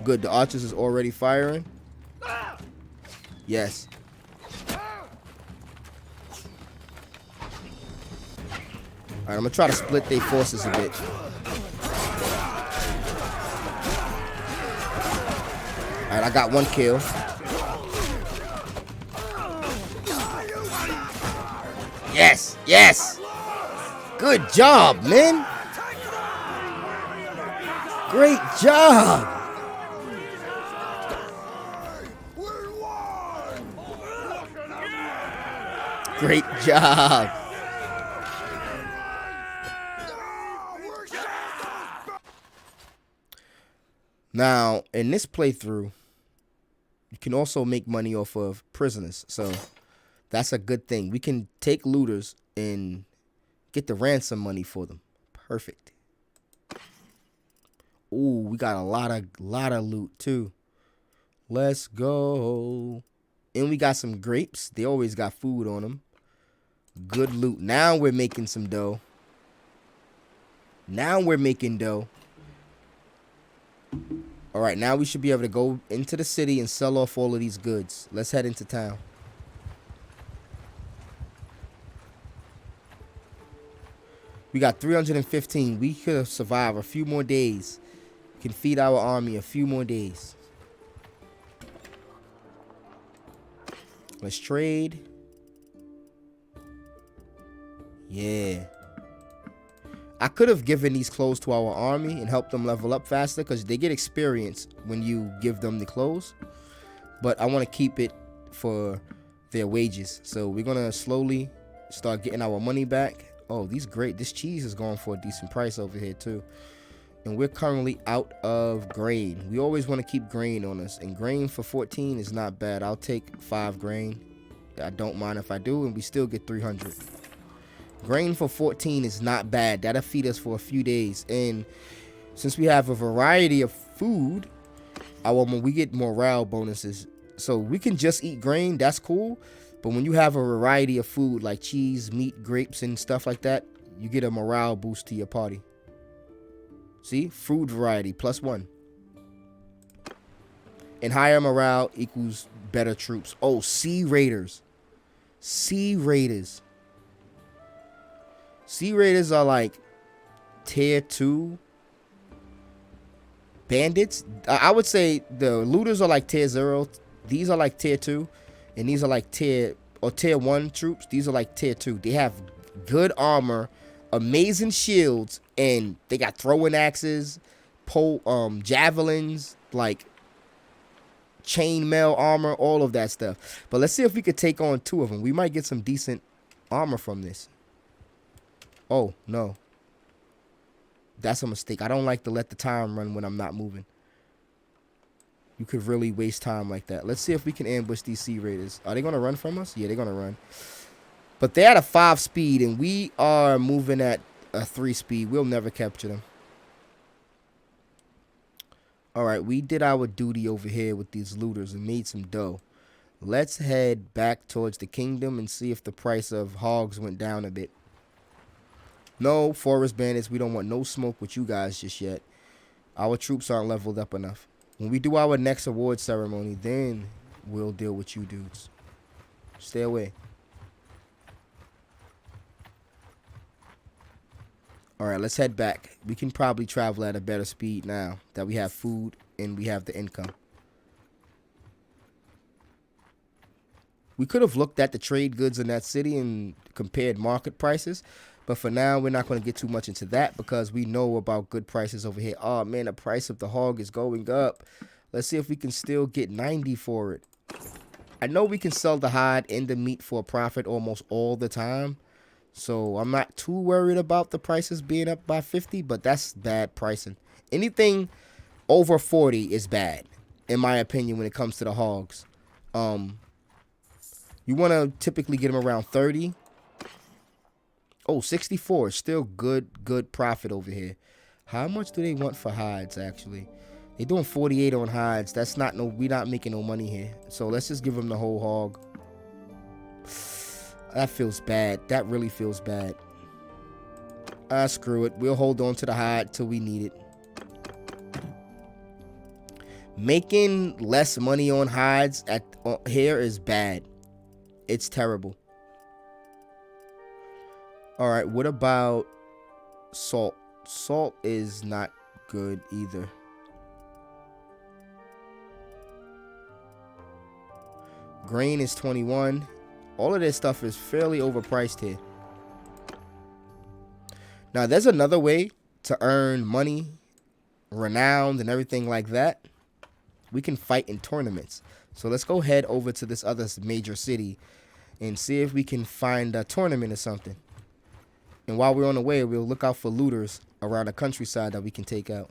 Good, the archers is already firing. Yes. Alright, I'm gonna try to split their forces a bit. Alright, I got 1 kill. Yes, yes! Good job, man! Great job! Great job! Now, in this playthrough, you can also make money off of prisoners. So, that's a good thing. We can take looters and get the ransom money for them. Perfect. Ooh, we got a lot of loot, too. Let's go. And we got some grapes. They always got food on them. Good loot. Now we're making some dough. Now we're making dough. All right, now we should be able to go into the city and sell off all of these goods. Let's head into town. We got 315. We could survive a few more days. We can feed our army a few more days. Let's trade. Yeah. I could have given these clothes to our army and helped them level up faster because they get experience when you give them the clothes. But I want to keep it for their wages. So we're going to slowly start getting our money back. Oh, this cheese is going for a decent price over here too. And we're currently out of grain. We always want to keep grain on us. And grain for 14 is not bad. I'll take 5 grain. I don't mind if I do. And we still get 300. Grain for 14 is not bad. That'll feed us for a few days. And since we have a variety of food, we get morale bonuses. So we can just eat grain. That's cool. But when you have a variety of food like cheese, meat, grapes, and stuff like that, you get a morale boost to your party. See? Food variety +1. And higher morale equals better troops. Oh, Sea Raiders. Sea Raiders. Sea Raiders are like tier 2. bandits. I would say the looters are like tier 0. These are like tier 2. And these are like tier 1 troops. These are like tier 2. They have good armor, amazing shields, and they got throwing axes, javelins, like chainmail armor, all of that stuff. But let's see if we could take on 2 of them. We might get some decent armor from this. Oh, no. That's a mistake. I don't like to let the time run when I'm not moving. You could really waste time like that. Let's see if we can ambush these Sea Raiders. Are they going to run from us? Yeah, they're going to run. But they're at a 5 speed, and we are moving at a 3 speed. We'll never capture them. All right, we did our duty over here with these looters and made some dough. Let's head back towards the kingdom and see if the price of hogs went down a bit. No, forest bandits, we don't want no smoke with you guys just yet. Our troops aren't leveled up enough. When we do our next award ceremony, then we'll deal with you dudes. Stay away. All right, let's head back. We can probably travel at a better speed now that we have food and we have the income. We could have looked at the trade goods in that city and compared market prices. But for now, we're not going to get too much into that because we know about good prices over here. Oh, man, the price of the hog is going up. Let's see if we can still get 90 for it. I know we can sell the hide and the meat for a profit almost all the time. So I'm not too worried about the prices being up by 50, but that's bad pricing. Anything over 40 is bad, in my opinion, when it comes to the hogs. You want to typically get them around 30. Oh, 64. Still good profit over here. How much do they want for hides, actually? They're doing 48 on hides. That's not we're not making no money here. So let's just give them the whole hog. That feels bad. That really feels bad. Screw it. We'll hold on to the hide till we need it. Making less money on hides here is bad. It's terrible. All right, what about salt? Salt is not good either. Grain is 21. All of this stuff is fairly overpriced here. Now, there's another way to earn money, renown, and everything like that. We can fight in tournaments. So let's go head over to this other major city and see if we can find a tournament or something. And while we're on the way, we'll look out for looters around the countryside that we can take out.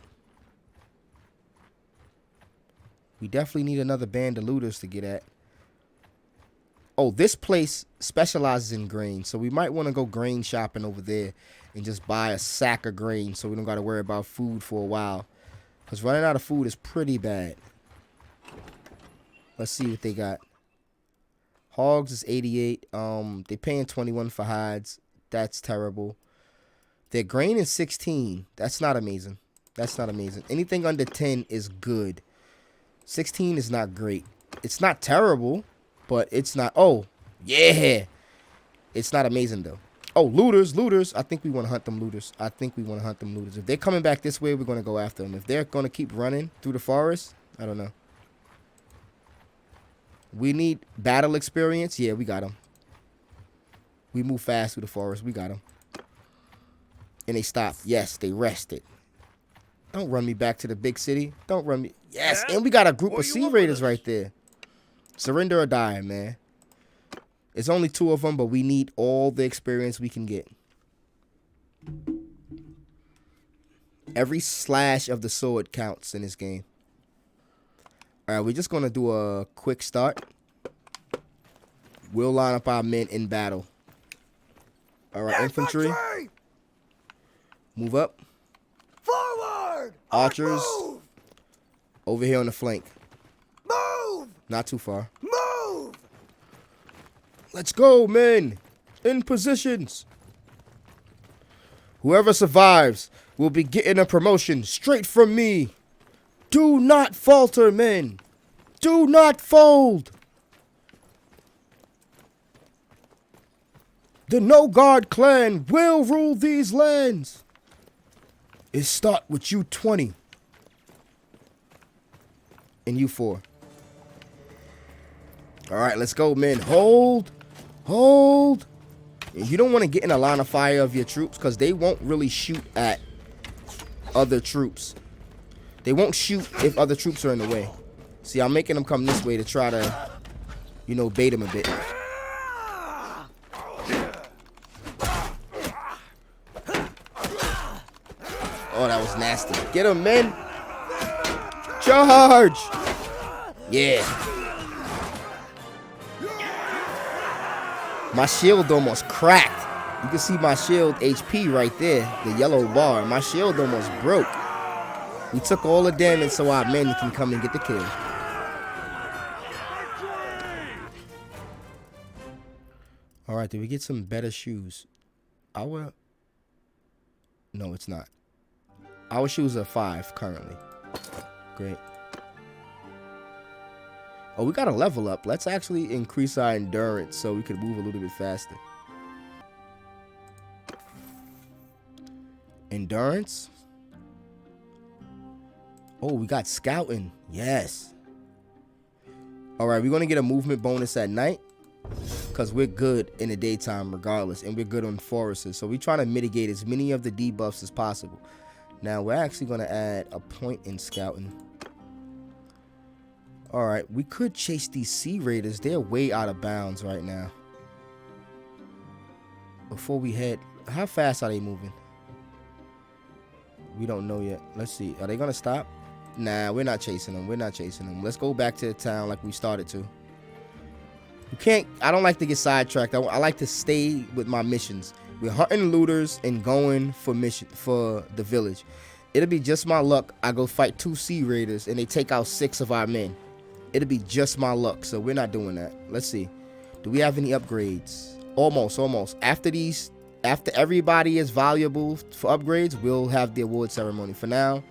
We definitely need another band of looters to get at. Oh, this place specializes in grain, so we might want to go grain shopping over there and just buy a sack of grain so we don't got to worry about food for a while. Because running out of food is pretty bad. Let's see what they got. Hogs is 88. They're paying 21 for hides. That's terrible. Their grain is 16. That's not amazing. That's not amazing. Anything under 10 is good. 16 is not great. It's not terrible, but it's not. Oh, yeah. It's not amazing, though. Oh, looters, looters. I think we want to hunt them looters. I think we want to hunt them looters. If they're coming back this way, we're going to go after them. If they're going to keep running through the forest, I don't know. We need battle experience. Yeah, we got them. We move fast through the forest. We got them. And they stopped. Yes, they rested. Don't run me back to the big city. Don't run me. Yes, and we got a group of Sea Raiders right there. Surrender or die, man. It's only 2 of them, but we need all the experience we can get. Every slash of the sword counts in this game. All right, we're just going to do a quick start. We'll line up our men in battle. All right, infantry. Move up. Forward! Archers. Move! Over here on the flank. Move! Not too far. Move! Let's go, men. In positions. Whoever survives will be getting a promotion straight from me. Do not falter, men. Do not fold. The No-Guard clan will rule these lands. It start with you 20. And you 4. All right, let's go, men. Hold. Hold. You don't want to get in a line of fire of your troops because they won't really shoot at other troops. They won't shoot if other troops are in the way. See, I'm making them come this way to try to, you know, bait them a bit. Oh, that was nasty. Get him, men. Charge. Yeah. My shield almost cracked. You can see my shield HP right there, the yellow bar. My shield almost broke. We took all the damage so our men can come and get the kill. All right, did we get some better shoes? No, it's not. Our shoes are 5 currently. Great. Oh, we got to level up. Let's actually increase our endurance so we can move a little bit faster. Endurance. Oh, we got scouting. Yes. All right, we're going to get a movement bonus at night because we're good in the daytime regardless, and we're good on forests. So we're trying to mitigate as many of the debuffs as possible. Now, we're actually going to add a point in scouting. All right, we could chase these sea raiders. They're way out of bounds right now. Before we head, how fast are they moving? We don't know yet. Let's see. Are they going to stop? Nah, we're not chasing them. We're not chasing them. Let's go back to the town like we started to. You can't, I don't like to get sidetracked. I like to stay with my missions. We're hunting looters and going for the village. It'll be just my luck. I go fight 2 sea raiders and they take out 6 of our men. It'll be just my luck, so we're not doing that. Let's see. Do we have any upgrades? Almost. After everybody is valuable for upgrades, we'll have the award ceremony. For now,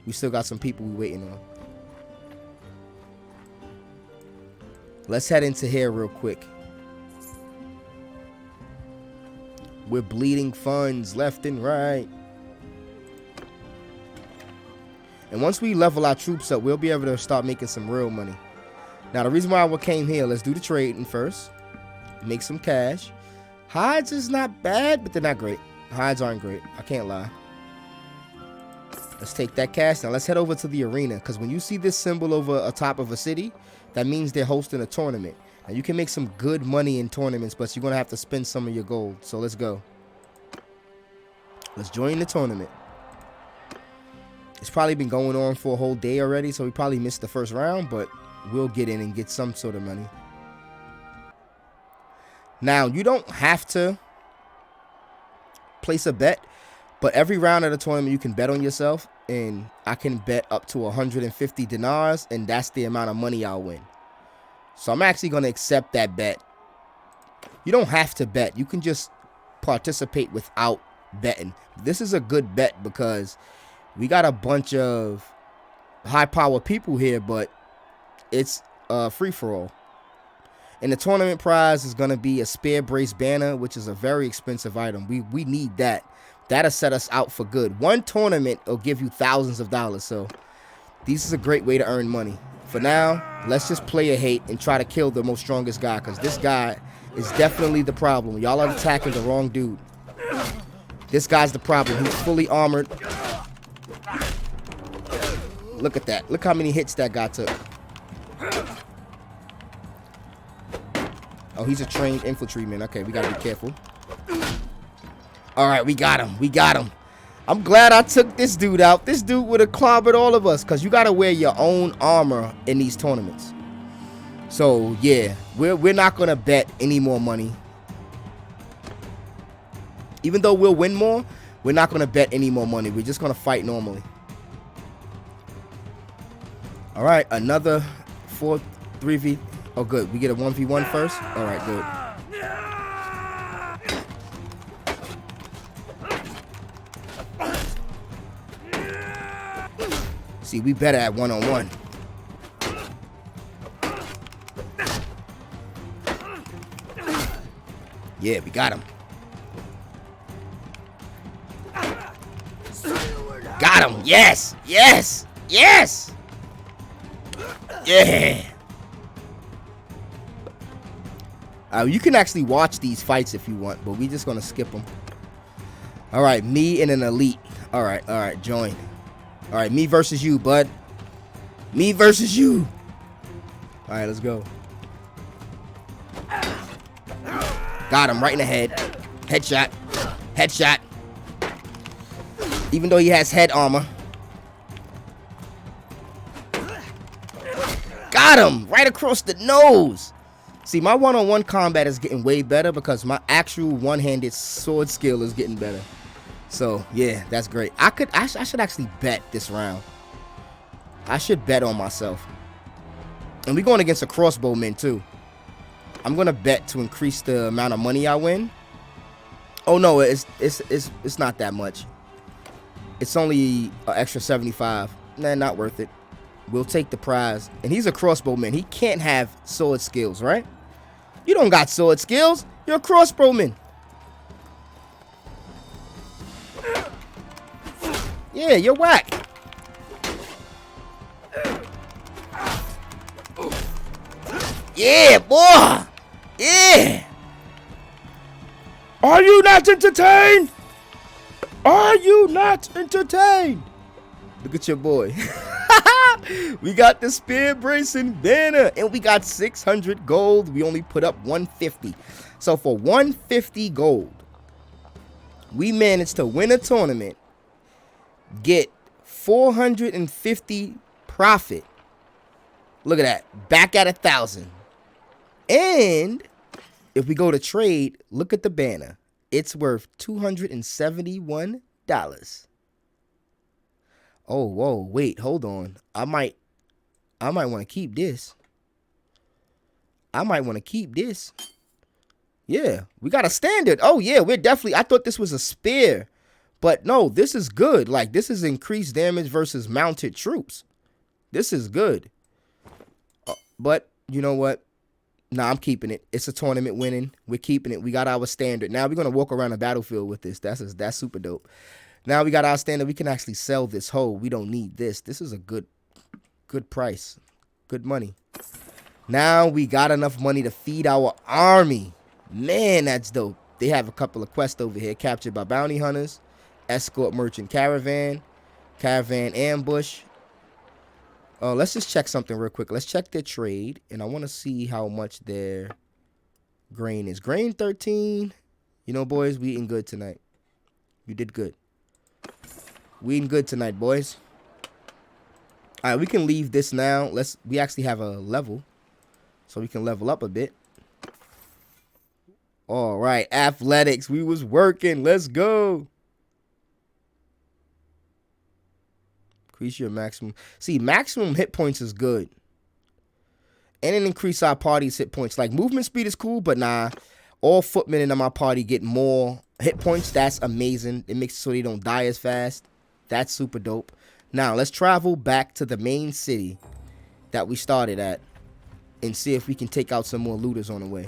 we still got some people we're waiting on. Let's head into here real quick. We're bleeding funds left and right. And once we level our troops up, we'll be able to start making some real money. Now, the reason why we came here, let's do the trading first. Make some cash. Hides is not bad, but they're not great. Hides aren't great. I can't lie. Let's take that cash. Now, let's head over to the arena. Because when you see this symbol over a top of a city, that means they're hosting a tournament. Now, you can make some good money in tournaments, but you're going to have to spend some of your gold. So, let's go. Let's join the tournament. It's probably been going on for a whole day already, so we probably missed the first round, but we'll get in and get some sort of money. Now, you don't have to place a bet, but every round of the tournament, you can bet on yourself, and I can bet up to 150 dinars, and that's the amount of money I'll win. So I'm actually going to accept that bet. You don't have to bet. You can just participate without betting. This is a good bet because we got a bunch of high-power people here, but it's free-for-all. And the tournament prize is going to be a spear brace banner, which is a very expensive item. We need that. That'll set us out for good. One tournament will give you thousands of dollars. So this is a great way to earn money. For now, let's just play a hate and try to kill the most strongest guy, because this guy is definitely the problem. Y'all are attacking the wrong dude. This guy's the problem. He's fully armored. Look at that. Look how many hits that guy took. Oh, he's a trained infantryman. Okay, we gotta be careful. All right, we got him. We got him. I'm glad I took this dude out. This dude would have clobbered all of us, because you gotta wear your own armor in these tournaments. So, yeah, we're not gonna bet any more money. Even though we'll win more, we're not gonna bet any more money. We're just gonna fight normally. All right, another 3v. Oh, good. We get a 1v1 first. All right, good. See, we better at one-on-one. Yeah, we got him. Got him. Yes. Yes. Yes. Yeah. You can actually watch these fights if you want, but we just gonna skip them. All right, me and an elite. All right, join. All right, me versus you, bud. Me versus you. All right, let's go. Got him right in the head. Headshot. Headshot. Even though he has head armor. Got him right across the nose. See, my one-on-one combat is getting way better because my actual one-handed sword skill is getting better. So, yeah, that's great. I should actually bet this round. I should bet on myself. And we're going against a crossbowman, too. I'm going to bet to increase the amount of money I win. Oh, no, it's not that much. It's only an extra 75. Nah, not worth it. We'll take the prize. And he's a crossbowman. He can't have sword skills, right? You don't got sword skills. You're a crossbowman. Yeah, you're whack. Yeah, boy. Yeah. Are you not entertained? Are you not entertained? Look at your boy. We got the spear bracing banner and we got 600 gold. We only put up 150. So for 150 gold, we managed to win a tournament, get 450 profit. Look at that. Back at 1,000. And if we go to trade, look at the banner. It's worth $271. Oh, whoa, wait, hold on. I might want to keep this. I might want to keep this. Yeah, we got a standard. Oh, yeah, we're definitely... I thought this was a spear. But no, this is good. Like, this is increased damage versus mounted troops. This is good. But, you know what? Nah, I'm keeping it. It's a tournament winning. We're keeping it. We got our standard. Now we're going to walk around the battlefield with this. That's super dope. Now we got our standard. We can actually sell this whole. We don't need this. This is a good price. Good money. Now we got enough money to feed our army. Man, that's dope. They have a couple of quests over here. Captured by bounty hunters. Escort merchant caravan. Caravan ambush. Let's just check something real quick. Let's check their trade. And I want to see how much their grain is. Grain 13. You know, boys, we eating good tonight. You did good. We eating good tonight, boys. All right, we can leave this now. We actually have a level, so we can level up a bit. All right, athletics. We was working. Let's go. Increase your maximum. See, maximum hit points is good. And it increase our party's hit points. Like, movement speed is cool, but nah. All footmen in my party get more hit points. That's amazing. It makes it so they don't die as fast. That's super dope. Now, let's travel back to the main city that we started at and see if we can take out some more looters on the way.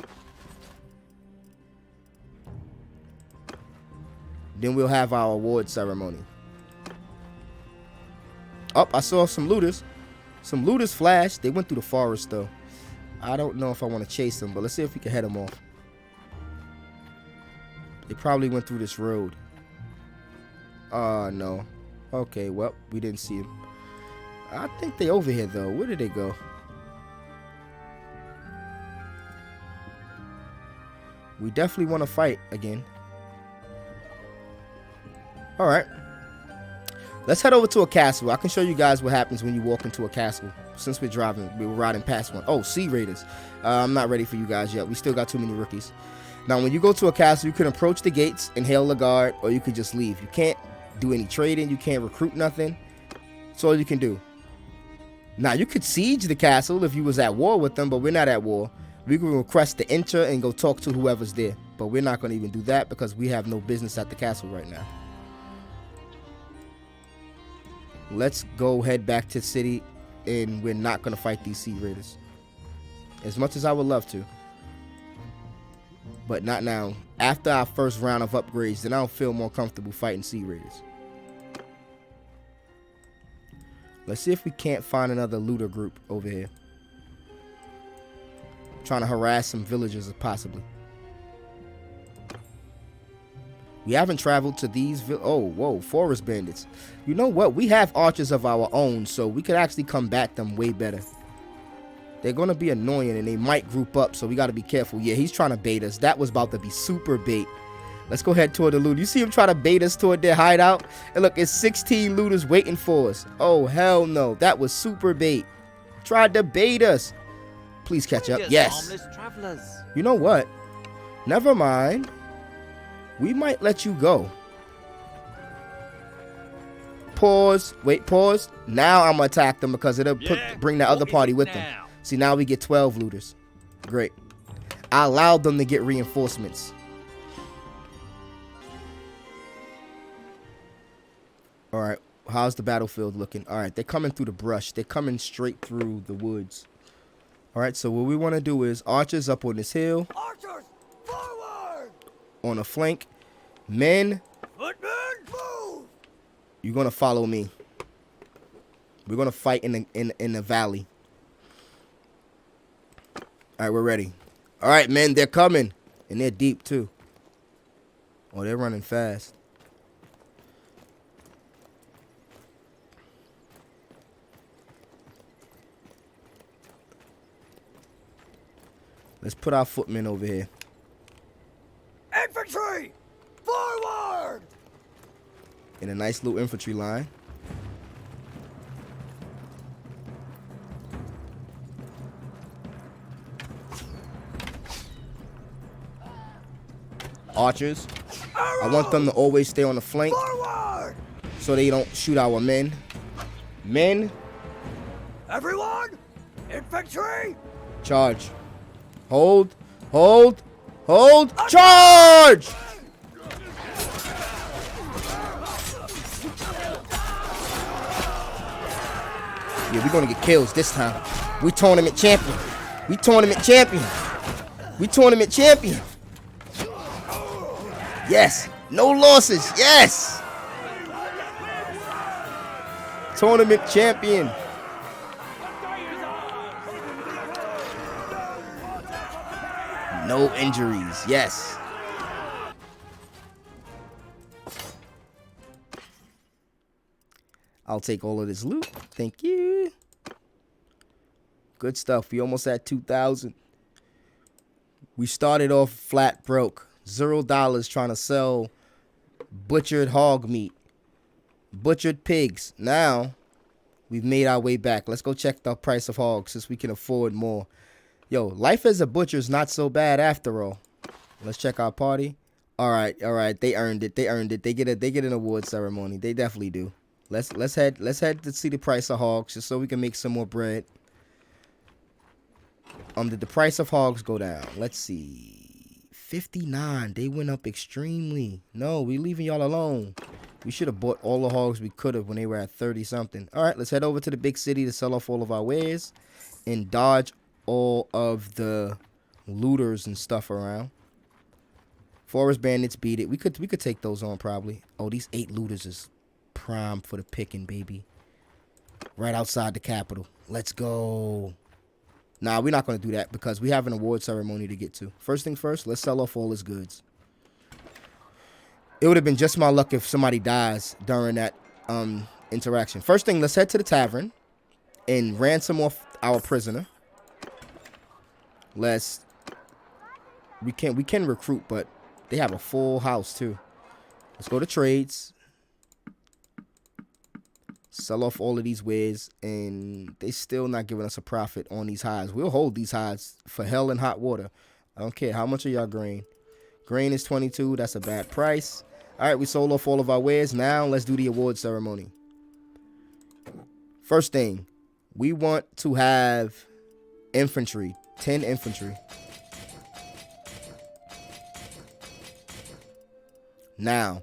Then we'll have our award ceremony. Oh, I saw some looters. Some looters flashed. They went through the forest, though. I don't know if I want to chase them, but let's see if we can head them off. They probably went through this road. No. Okay, well, we didn't see them. I think they over here, though. Where did they go? We definitely want to fight again. All right. Let's head over to a castle. I can show you guys what happens when you walk into a castle. Since we're riding past one. Oh, Sea Raiders. I'm not ready for you guys yet. We still got too many rookies. Now, when you go to a castle, you can approach the gates and hail the guard, or you could just leave. You can't do any trading. You can't recruit nothing. That's all you can do. Now, you could siege the castle if you was at war with them, but we're not at war. We can request to enter and go talk to whoever's there. But we're not going to even do that because we have no business at the castle right now. Let's go head back to the city, and we're not going to fight these Sea Raiders. As much as I would love to. But not now. After our first round of upgrades, then I don't feel more comfortable fighting Sea Raiders. Let's see if we can't find another looter group over here. Trying to harass some villagers, possibly. We haven't traveled to these forest bandits. You know what? We have archers of our own, so we could actually combat them way better. They're going to be annoying, and they might group up, so we got to be careful. Yeah, he's trying to bait us. That was about to be super bait. Let's go ahead toward the loot. You see him try to bait us toward their hideout? And look, it's 16 looters waiting for us. Oh, hell no. That was super bait. Tried to bait us. Please catch up. Yes. You know what? Never mind. We might let you go. Pause. Wait, pause. Now I'm going to attack them because it'll bring the other party with them. See, now we get 12 looters. Great. I allowed them to get reinforcements. All right. How's the battlefield looking? All right. They're coming through the brush. They're coming straight through the woods. All right. So what we want to do is archers up on this hill. Archers, forward! On a flank. Men. Footmen, move! You're going to follow me. We're going to fight in the valley. All right. We're ready. All right, men. They're coming. And they're deep, too. Oh, they're running fast. Let's put our footmen over here. Infantry, forward! In a nice little infantry line. Archers. I want them to always stay on the flank. Forward! So they don't shoot our men. Men. Everyone, infantry! Charge. Hold. Hold. Hold. Charge! Yeah, we're going to get kills this time. We tournament champion. We tournament champion. We tournament champion. Yes. No losses. Yes. Tournament champion. No injuries. Yes. I'll take all of this loot. Thank you. Good stuff. We almost at 2,000. We started off flat broke. $0 trying to sell butchered hog meat. Butchered pigs. Now, we've made our way back. Let's go check the price of hogs since we can afford more. Yo, life as a butcher is not so bad after all. Let's check our party. All right. They earned it. They earned it. They get an award ceremony. They definitely do. Let's head to see the price of hogs just so we can make some more bread. Did the price of hogs go down? Let's see. 59. They went up extremely. No, we leaving y'all alone. We should have bought all the hogs we could have when they were at 30 something. All right, let's head over to the big city to sell off all of our wares and dodge all of the looters and stuff around. Forest bandits beat it. We could take those on probably. Oh, these 8 looters is prime for the picking, baby. Right outside the capital. Let's go. Nah, we're not going to do that because we have an award ceremony to get to. First thing first, let's sell off all his goods. It would have been just my luck if somebody dies during that interaction. First thing, let's head to the tavern and ransom off our prisoner. We can recruit, but they have a full house too. Let's go to trades. Sell off all of these wares, and they still not giving us a profit on these hides. We'll hold these hides for hell and hot water. I don't care. How much are y'all grain? Grain is 22. That's a bad price. All right, we sold off all of our wares. Now let's do the award ceremony. First thing, we want to have infantry. 10 infantry. Now,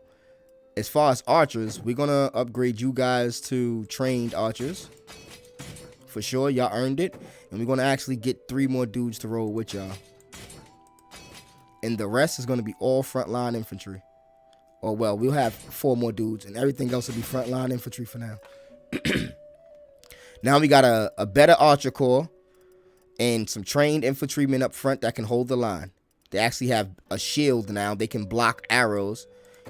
as far as archers, we're going to upgrade you guys to trained archers. For sure, y'all earned it. And we're going to actually get 3 more dudes to roll with y'all. And the rest is going to be all frontline infantry. Or, well, we'll have 4 more dudes. And everything else will be frontline infantry for now. Now we got a better archer corps. and some trained infantrymen up front that can hold the line. They actually have a shield now. They can block arrows.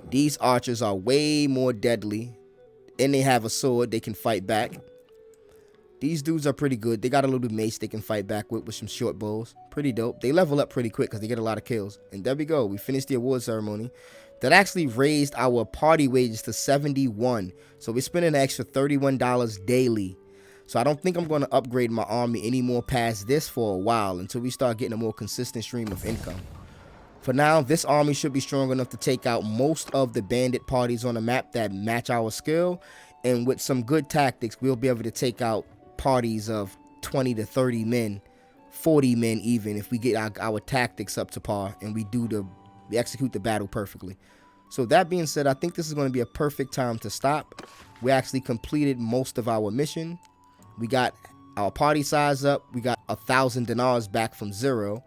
These archers are way more deadly, and they have a sword. They can fight back. These dudes are pretty good. They got a little bit of mace they can fight back with some short bows. Pretty dope. They level up pretty quick because they get a lot of kills. And there we go. We finished the award ceremony. That actually raised our party wages to 71. So we're spending an extra $31 daily. So I don't think I'm going to upgrade my army anymore past this for a while until we start getting a more consistent stream of income. For now, this army should be strong enough to take out most of the bandit parties on the map that match our skill. And with some good tactics, we'll be able to take out parties of 20 to 30 men, 40 men even, if we get our tactics up to par and we execute the battle perfectly. So that being said, I think this is going to be a perfect time to stop. We actually completed most of our mission. We got our party size up. We got 1,000 dinars back from 0.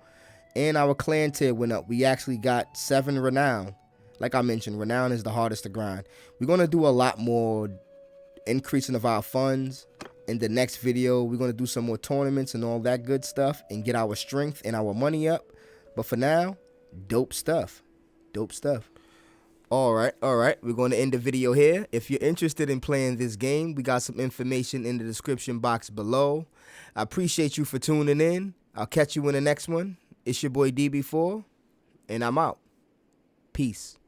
And our clan tier went up. We actually got 7 renown. Like I mentioned, renown is the hardest to grind. We're going to do a lot more increasing of our funds. In the next video, we're going to do some more tournaments and all that good stuff and get our strength and our money up. But for now, dope stuff. Dope stuff. All right. We're going to end the video here. If you're interested in playing this game, we got some information in the description box below. I appreciate you for tuning in. I'll catch you in the next one. It's your boy DB4, and I'm out. Peace.